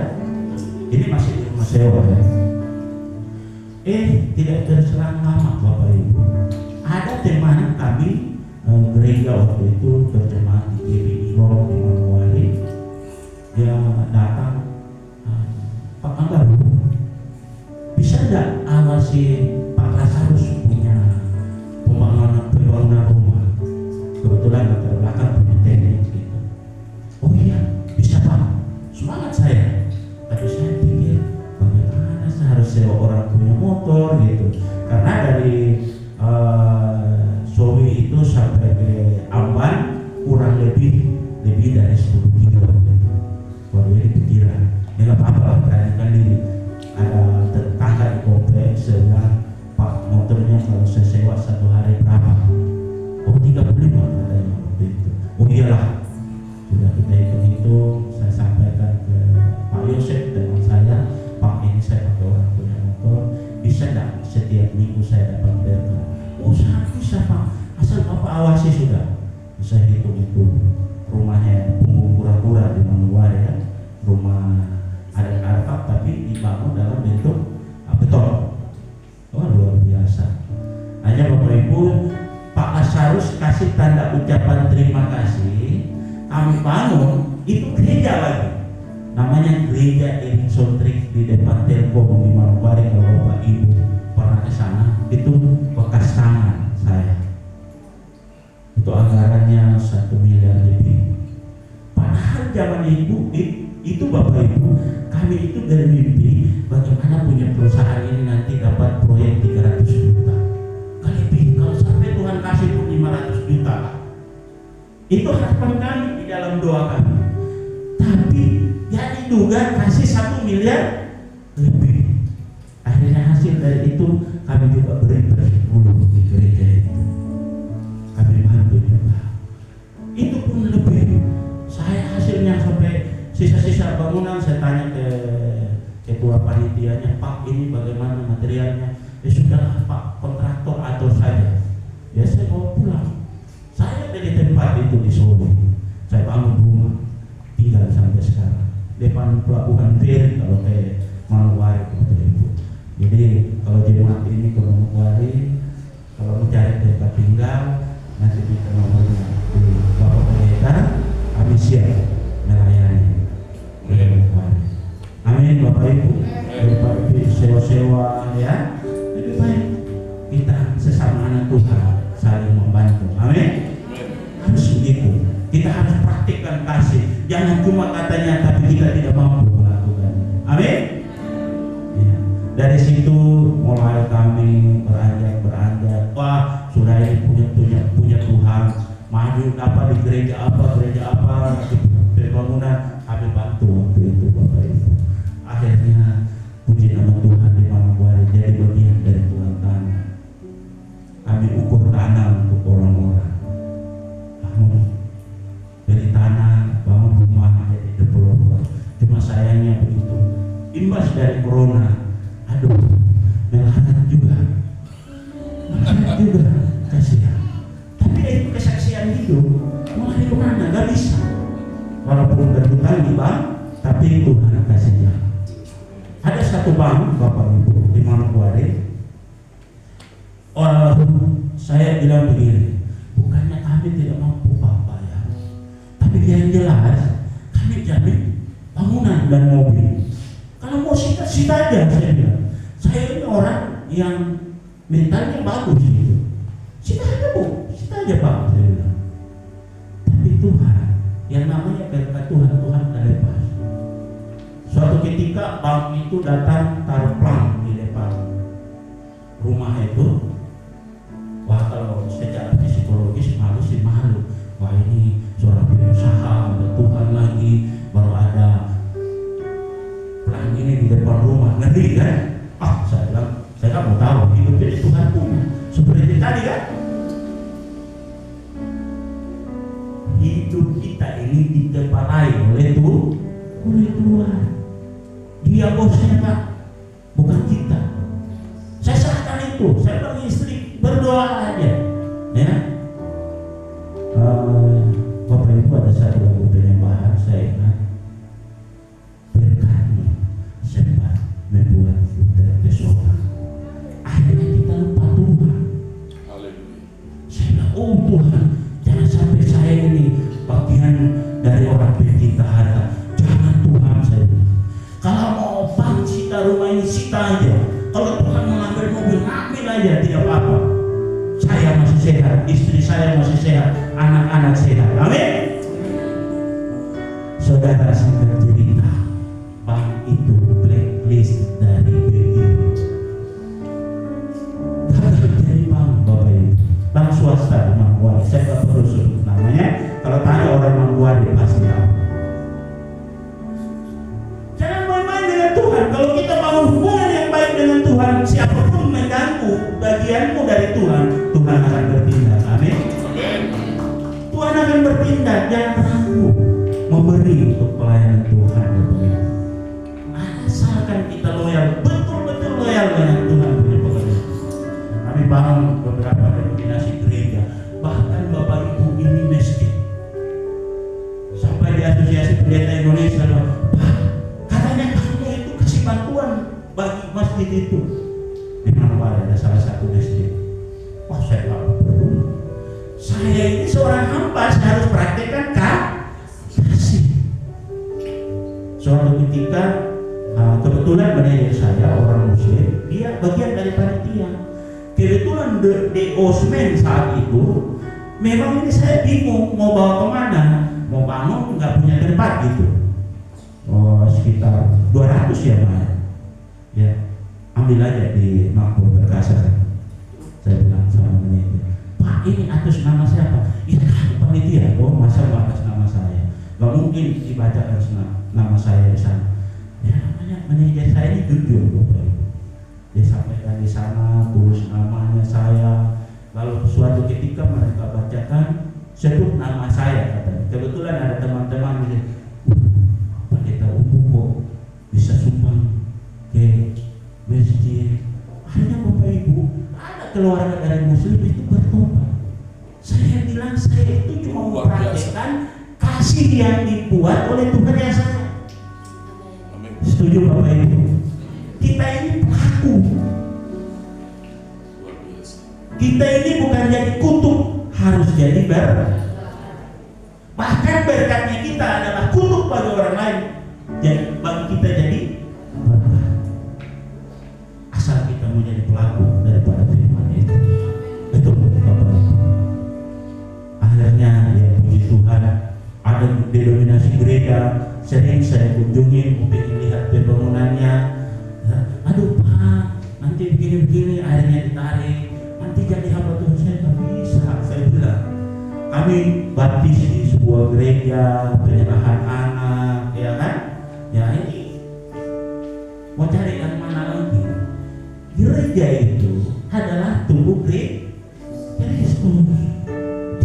Ini masih di rumah sewa ya. Tidak terselang lama Bapak Ibu, ada teman kami gereja waktu itu berjemaat di drop di Manokwari, dia datang, Pak Anggaru, bisa nggak awasi Pak Lazarus punya pembangunan rumah? Kebetulan di belakang punya teknik gitu. Oh iya, bisa Pak. Semangat saya. Tapi saya pikir bagaimana saya harus sewa orang punya motor gitu. Karena dari Sowi itu sampai ke Amban kurang lebih dari 10 kilo. Kalau dia dipikiran, ya nggak apa-apa, beranikan diri. Ada tetangga di komplek sehingga Pak motornya kalau saya sewa 1 hari berapa? Oh 35 katanya waktu itu. Oh iyalah, sudah kita hitung-hitung, saya sampaikan ke Pak Yosef dengan saya, Pak ini saya pakai orang punya motor, bisa nggak setiap minggu saya dapat berkah? Oh sangat bisa Pak, asal Bapak awasi sudah. Bisa hitung itu rumahnya punggung kura-kura di Manokwari ya, rumah ada arfak tapi dibangun dalam bentuk beton. Oh luar biasa. Hanya Bapak Ibu, Pak Lazarus kasih tanda ucapan terima kasih, kami bangun itu gereja lagi, namanya gereja Erikson Trik di depan Telkom di Manokwari. Kalau Bapak Ibu pernah ke sana, itu bekas tangan saya. Itu anggarannya 1 miliar lebih. Padahal zaman itu Bapak Ibu, kami itu dari mimpi bagaimana punya perusahaan ini nanti dapat proyek 300 juta. Kalau sampai Tuhan kasih pun 500 juta, itu harapan kami di dalam doa kami. Tapi yang diduga kasih 1 miliar lebih. Akhirnya hasil dari itu kami juga beri bersepuluh di gereja itu. Kami bantu juga. Itu pun lebih. Saya hasilnya sampai sisa-sisa bangunan saya tanya ke ketua panitianya, Pak ini bagaimana materialnya? Ya sudah Pak, kontraktor atur saja. Ya saya bawa pulang. Saya dari tempat itu di Solo, saya bangun rumah, tinggal sampai sekarang. Depan pelabuhan feri kalau ke Manokwari itu. Jadi kalau jemaat ini ke Manokwari, kalau mencari tempat tinggal, nanti kita nomornya di Bapak Pendeta, kami siap melayani. Amin Bapak Ibu. Bapak Ibu sewa-sewa ya, lebih baik kita sesama anak Tuhan saling membantu. Amin. Harus begitu. Kita harus praktikkan kasih. Jangan cuma katanya tapi kita tidak mampu melakukan. Amin. Ya. Dari situ mulai kami beranjak. Wah sudah ini punya Tuhan. Maju dapat di gereja apa di bangunan kami bantu waktu itu Bapak Ibu. Akhirnya puji nama Tuhan di Manokwari jadi bagian dari Tuhan tanah. Kami ukur tanah untuk orang-orang. Namun dari tanah bangun rumah jadi developer. Cuma sayangnya begitu. Imbas dari corona, aduh, melarat juga kasihan. Tapi itu kesaksian hidup. Mau dari mana? Gak bisa. Walaupun berhutang di bank, tapi Tuhan kasih jalan. Ada satu bank Bapak Ibu di Manokwari. Saya bilang begini, bukannya kami tidak mampu Bapak ya, tapi yang jelas kami jamin bangunan dan mobil. Kalau mau sita aja saya bilang. Saya ini orang yang mentalnya bagus gitu. Sita aja Bu, sita aja Pak saya bilang. Tapi Tuhan, yang namanya berkat Tuhan tak lepas. Suatu ketika bank itu datang taruh plang di depan rumah itu. Wah kalau secara psikologis malu. Wah ini seorang pengusaha, ada Tuhan lagi, baru ada plang ini di depan rumah, ngeri kan? Saya bilang, saya nggak mau tahu hidup dari Tuhan punya. Seperti tadi kan? Hidup kita ini ditepalai oleh Tuhan. Dia bosnya Pak, bukan kita. Saya serahkan itu. Saya bilang istri berdoa aja, ya. Bapak Ibu ada satu lagu penyembahan saya ingat. Berkatmu sempat membuat kita terpesona. Akhirnya kita lupa Tuhan. Saya bilang, oh Tuhan, jangan sampai saya ini bagian dari orang pencinta harta. Jangan Tuhan saja. Kalau mau sita rumah ini sita aja. Kalau Tuhan mengambil mobil, ambil aja, tidak apa-apa. Saya masih sehat, istri saya masih sehat, anak-anak sehat. Amin. Saudara singkat cerita, bank itu blacklist dari BI. Gagal jadi bank, Bapak Ibu. Bank swasta di Mangkuari. Saya tak perlu sebut namanya. Kalau tanya orang Mangkuari pasti tahu. Jangan main-main dengan Tuhan. Kalau kita mau hubungan yang baik dengan Tuhan, siapapun mengganggu bagianmu dari Tuhan, Tuhan akan bertindak. Amin. Tuhan akan bertindak. Jangan ragu memberi untuk pelayanan Tuhan. Asalkan kita loyal, betul-betul loyal dengan Tuhan punya pekerjaan. Kami bangun beberapa denominasi gereja, bahkan Bapak Ibu ini miskin. Sampai di Asosiasi Pendeta Indonesia, Pak, katanya kamu itu kasih bantuan bagi masjid itu. Di mana ada salah satu masjid. Wah, saya tak perlu. Saya ini seorang hamba, saya harus praktekkan kasih. Suatu ketika kebetulan manajer saya orang Muslim, dia bagian dari panitia. Kebetulan di Osmen saat itu, memang ini saya bingung mau bawa kemana, mau bangun nggak punya tempat gitu. Oh, sekitar 200 ya Pak. Ya, ambil aja di Makmur Perkasa. Saya bilang sama manajer, Pak, ini atas nama siapa? Ini panitia. Oh, masa atas nama saya? Gak mungkin dibacakan nama saya di sana. Ya, namanya manajer saya ini jujur, Bapak Ibu. Dia sampaikan di sana, tulis namanya saya. Lalu suatu ketika mereka bacakan, sebut nama saya katanya. Kebetulan ada teman-teman yang pendeta umum kok bisa sumbang ke masjid. Akhirnya Bapak Ibu, ada keluarga dari Muslim itu bertobat. Saya bilang saya itu cuma mempraktekkan kasih yang dibuat oleh Tuhan yang saya. Setuju Bapak Ibu? Kita ini pelaku. Kita ini bukan jadi kutub, harus jadi berkat. Bahkan berkatnya kita adalah kutub bagi orang lain. Jadi bagi kita jadi berkat. Asal kita menjadi pelaku daripada firman itu. Betul Bapak Ibu. Akhirnya ya puji Tuhan, ada denominasi gereja sering saya kunjungi untuk melihat pembangunannya. Aduh Pak, nanti begini-begini, akhirnya ditarik. Nanti jadi hamba Tuhan, saya nggak bisa. Saya bilang, kami baptis di sebuah gereja penyerahan anak, ya kan? Ya ini mau cari yang mana lagi? Gereja itu adalah tubuh Kristus.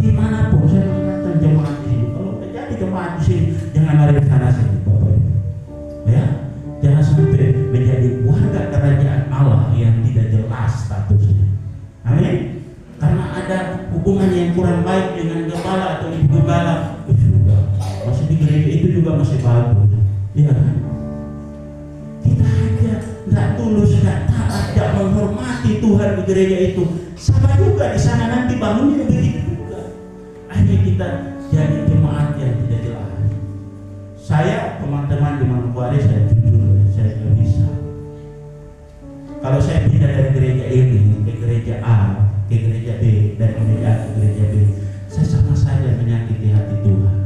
Dimanapun saya mengatakan jemaat di sini, kalau terjadi jemaat di sini, jangan lari ke sana sini, Bapak Ibu. Ya, jangan sampai menjadi warga kerajaan Allah yang tidak jelas statusnya. Amin. Karena ada hubungan yang kurang baik dengan gembala atau ibu gembala, sudah masih di gereja itu juga masih bagus. Ya kan? Kita aja nggak tulus, nggak taat, nggak menghormati Tuhan di gereja itu. Sama juga di sana nanti bangunnya begitu juga. Akhirnya kita jadi jemaat yang tidak jelas. Saya teman-teman di Mangkuari, saya jujur, saya tidak bisa. Kalau saya pindah dari gereja ini ke gereja A, ke gereja B, dan gereja A ke gereja B, saya sama saja menyakiti hati Tuhan.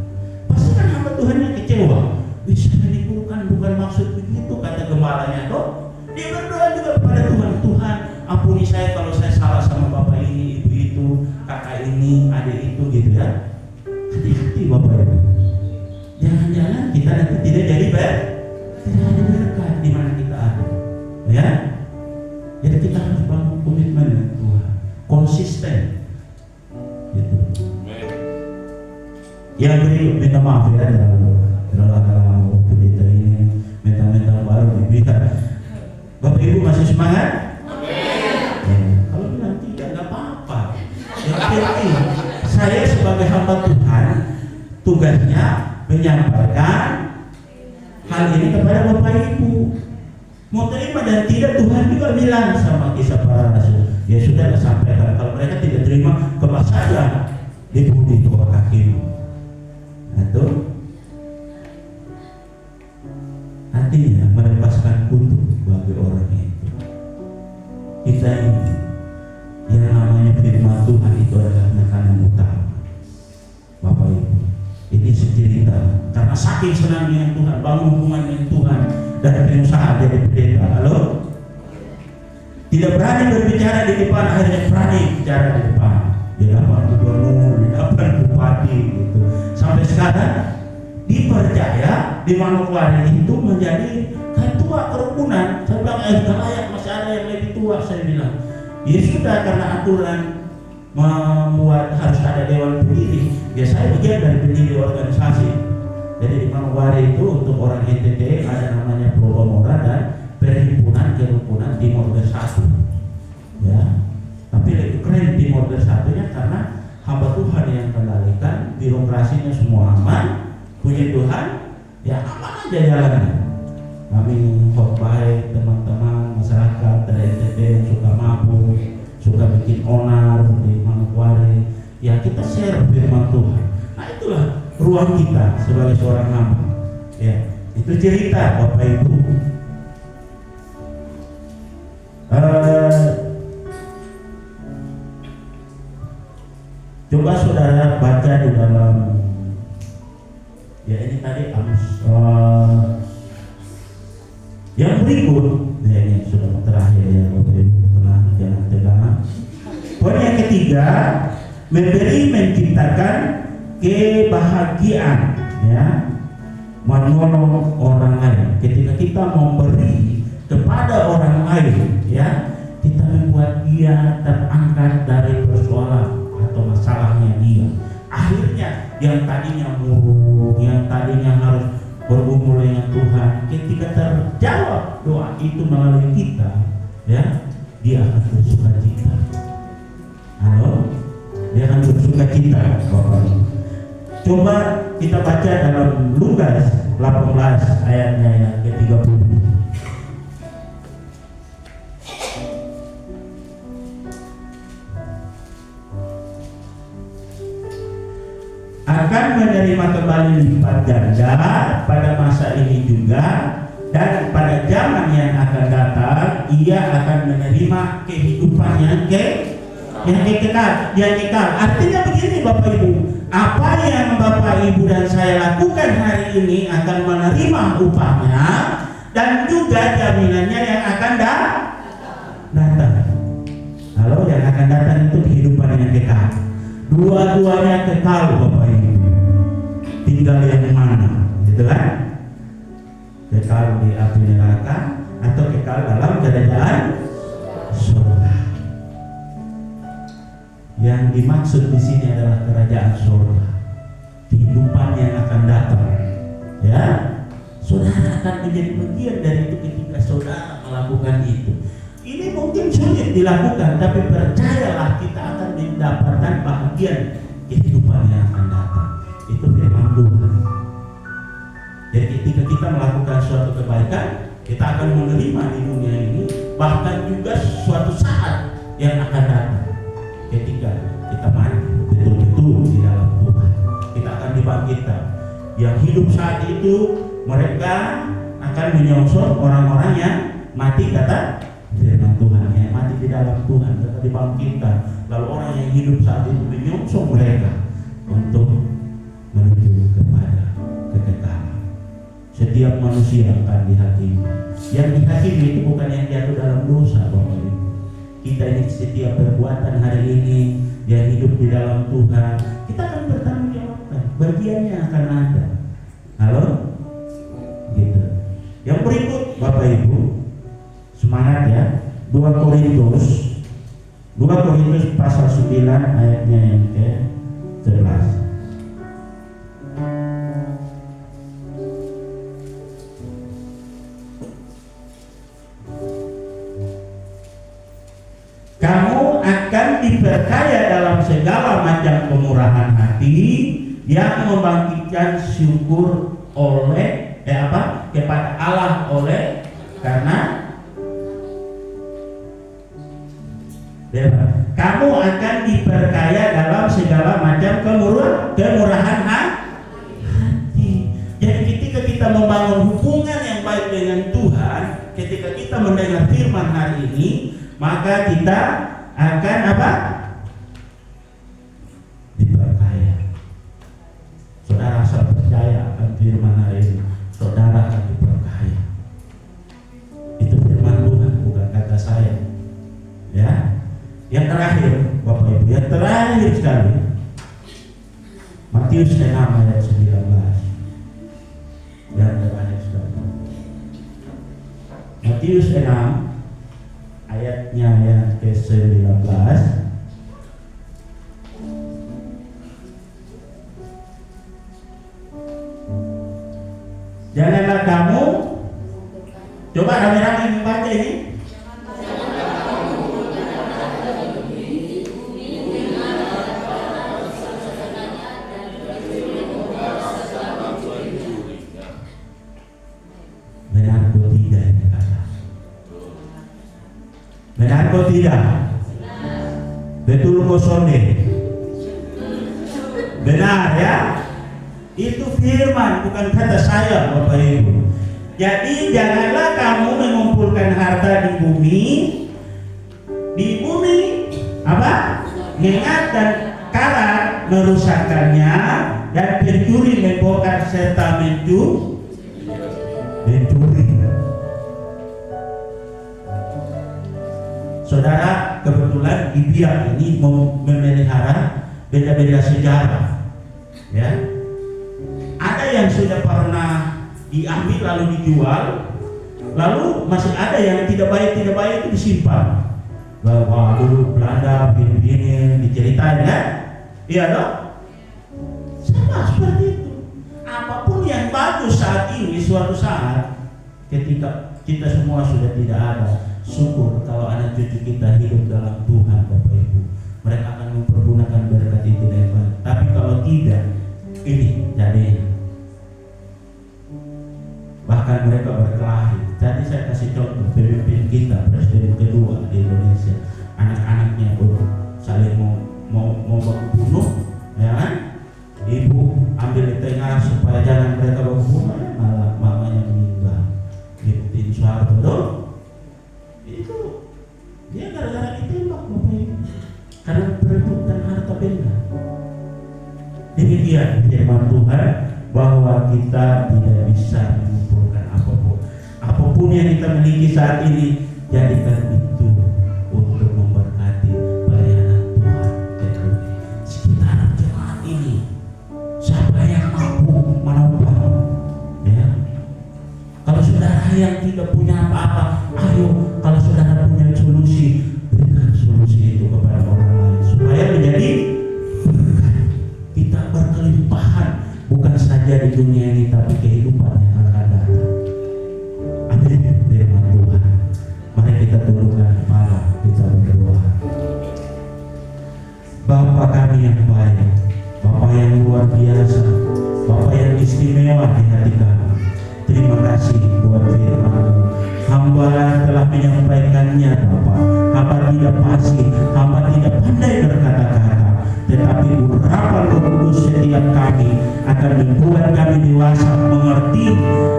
Pasti kan hamba Tuhan yang kecewa. Bisa menimbulkan bukan maksud begitu, kata gembalanya toh. Dia berdoa juga kepada Tuhan, Tuhan ampuni saya kalau saya salah sama bapak ini, ibu itu, kakak ini, adik itu gitu ya. Hati-hati Bapak Ibu. Jangan-jangan kita nanti tidak jadi berkat di mana kita ada. Ya. Jadi kita harus bangun komitmen dengan Tuhan, konsisten. Gitu. Yang beri minta maaf ya kalau pendeta ini minta baru diberikan. Bapak Ibu masih semangat? Ya, kalau bilang tidak, nggak apa-apa. Yang penting saya sebagai hamba Tuhan tugasnya menyampaikan hal ini kepada Bapak Ibu. Mau terima dan tidak, Tuhan juga bilang sama kisah para rasul. Ya sudah sampaikan. Kalau mereka tidak terima, kebas saja dibunuh di bawah kakimu. Nah, itu karena saking senang dengan Tuhan, bangun hubungan dengan Tuhan, dari pengusaha jadi pendeta. Halo? Tidak berani berbicara di depan, akhirnya berani bicara di depan. Di depan gubernur, di depan bupati gitu. Sampai sekarang dipercaya di Manokwari itu menjadi ketua kerukunan. Saya bilang, layak, masih ada yang lebih tua. Saya bilang, ya sudah, karena aturan membuat harus ada dewan pendiri. Ya saya bagian dari pendiri organisasi. Jadi di Manokwari itu untuk orang NTT ada namanya Promora dan Perhimpunan Kerukunan Timur Bersatu. Ya, tapi lebih keren Timur Bersatunya karena hamba Tuhan yang kendalikan, birokrasinya semua aman, puji Tuhan, ya aman aja jalannya. Kami baik teman-teman masyarakat dari NTT yang suka mabuk, suka bikin onar di Manokwari, ya kita share firman Tuhan. Nah itulah ruang kita sebagai seorang hamba. Ya, itu cerita Bapak Ibu. Coba saudara baca di dalam, ya ini tadi yang berikut, ya ini sudah terakhir ya Bapak Ibu, tenang, jangan tegang. Poin yang ketiga, menciptakan kebahagiaan, ya, menolong orang lain. Ketika kita memberi kepada orang lain, ya, kita membuat dia terangkat dari persoalan atau masalahnya dia. Akhirnya yang tadinya murung, yang tadinya harus bergumul dengan Tuhan, ketika terjawab doa itu melalui kita, ya, dia akan bersuka cita. Halo, dia akan bersuka cita, Bapak. Coba kita baca dalam Lukas 18 ayatnya yang ke-30. Akan menerima kembali lipat ganda pada masa ini juga, dan pada zaman yang akan datang ia akan menerima kehidupan yang kekal. Artinya begini Bapak Ibu, apa yang Bapak Ibu dan saya lakukan hari ini akan menerima upahnya dan juga jaminannya yang akan datang. Halo, yang akan datang itu kehidupan yang kekal. Dua-duanya kekal Bapak Ibu. Tinggal yang mana, gitu kan? Kekal di api neraka atau kekal dalam kerajaan surga. Yang dimaksud di sini adalah kerajaan surga, kehidupan yang akan datang. Ya, saudara akan menjadi bagian dari itu ketika saudara melakukan itu. Ini mungkin sulit dilakukan, tapi percayalah kita akan mendapatkan bagian kehidupan yang akan datang. Itu firman Tuhan. Jadi ketika kita melakukan suatu kebaikan, kita akan menerima di dunia ini, bahkan juga suatu saat yang akan datang ketika kita mati betul-betul di dalam Tuhan, kita akan dibangkitkan. Yang hidup saat itu mereka akan menyongsong orang-orang yang mati, kata firman Tuhan, yang mati di dalam Tuhan akan dibangkitkan. Lalu orang yang hidup saat itu menyongsong mereka untuk menuju kepada kekekalan. Setiap manusia akan dihakimi. Yang dihakimi itu bukan yang jatuh dalam dosa, Bapak Ibu. Kita ini setiap perbuatan hari ini yang hidup di dalam Tuhan, kita akan bertanggung jawabkan. Bagiannya akan ada. Halo? Gitu. Yang berikut Bapak Ibu, semangat ya. 2 Korintus pasal 9 ayatnya yang ke-11. Kamu akan diperkaya dalam segala macam kemurahan hati yang membangkitkan syukur oleh kepada Allah oleh karena kamu akan diperkaya dalam segala macam kemurahan hati. Jadi ketika kita membangun hubungan yang baik dengan Tuhan, ketika kita mendengar firman hari ini, maka kita akan diperkaya. Saudara rasa percaya akan firman hari ini, saudara akan diberkahi. Itu firman Tuhan, bukan kata saya. Ya, yang terakhir, Bapak Ibu, yang terakhir sekali, Matius 6 ayat 19. Yang terakhir sekali, Matius 6 ayatnya yang ke-19. Janganlah kamu, coba rame-rame membaca ini. Benar atau tidak ini kata? Benar atau tidak? Betul kosonde? Benar ya? Itu firman, bukan kata saya, Bapak Ibu. Jadi janganlah kamu mengumpulkan harta di bumi apa? Ngengat dan karat merusakkannya, dan pencuri membongkar serta mencuri. Saudara, kebetulan di Biak ini memelihara beda-beda sejarah, ya. Ada yang sudah pernah diambil lalu dijual, lalu masih ada yang tidak baik itu disimpan. Bahwa dulu Belanda begini-begini diceritain kan? Iya dong? Sama seperti itu. Apapun yang bagus saat ini, suatu saat ketika kita semua sudah tidak ada, syukur kalau anak cucu kita hidup dalam Tuhan, Bapak Ibu. Mereka akan mempergunakan berkat itu dengan baik. Tapi kalau tidak, ini jadinya. Bahkan mereka berkelahi. Tadi saya kasih contoh pemimpin kita, presiden kedua di Indonesia, anak-anaknya saling mau baku bunuh, ya kan? Ibu ambil di tengah supaya jangan mereka baku bunuh, malah mamanya meninggal. Diputin Soeharto dong. Itu dia gara-gara ditembak, Bapak Ibu, karena berebutkan harta benda. Demikian firman Tuhan, bahwa kita tidak bisa mengumpulkan apapun yang kita miliki saat ini, jadikan itu untuk memberkati pelayanan Tuhan di sekitar jemaat ini. Siapa yang mampu menopang, ya? Kalau saudara yang tidak punya apa-apa, ayo, kalau saudara punya solusi, berikan solusi itu kepada orang lain supaya menjadi berkat. Kita berkelimpahan, bukan saja di dunia ini, tapi kehidupan yang akan datang. Amin. Firman Tuhan. Mari kita tundukkan kepala, kita berdoa. Bapa kami yang baik, Bapa yang luar biasa, Bapa yang istimewa di hati kami. Terima kasih buat firman-Mu. Hamba telah menyampaikannya, Bapa. Hamba tidak fasih, hamba tidak pandai berkata-kata, tetapi urapan Roh Kudus setiap kami akan membuat kami dewasa mengerti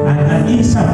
akan insaf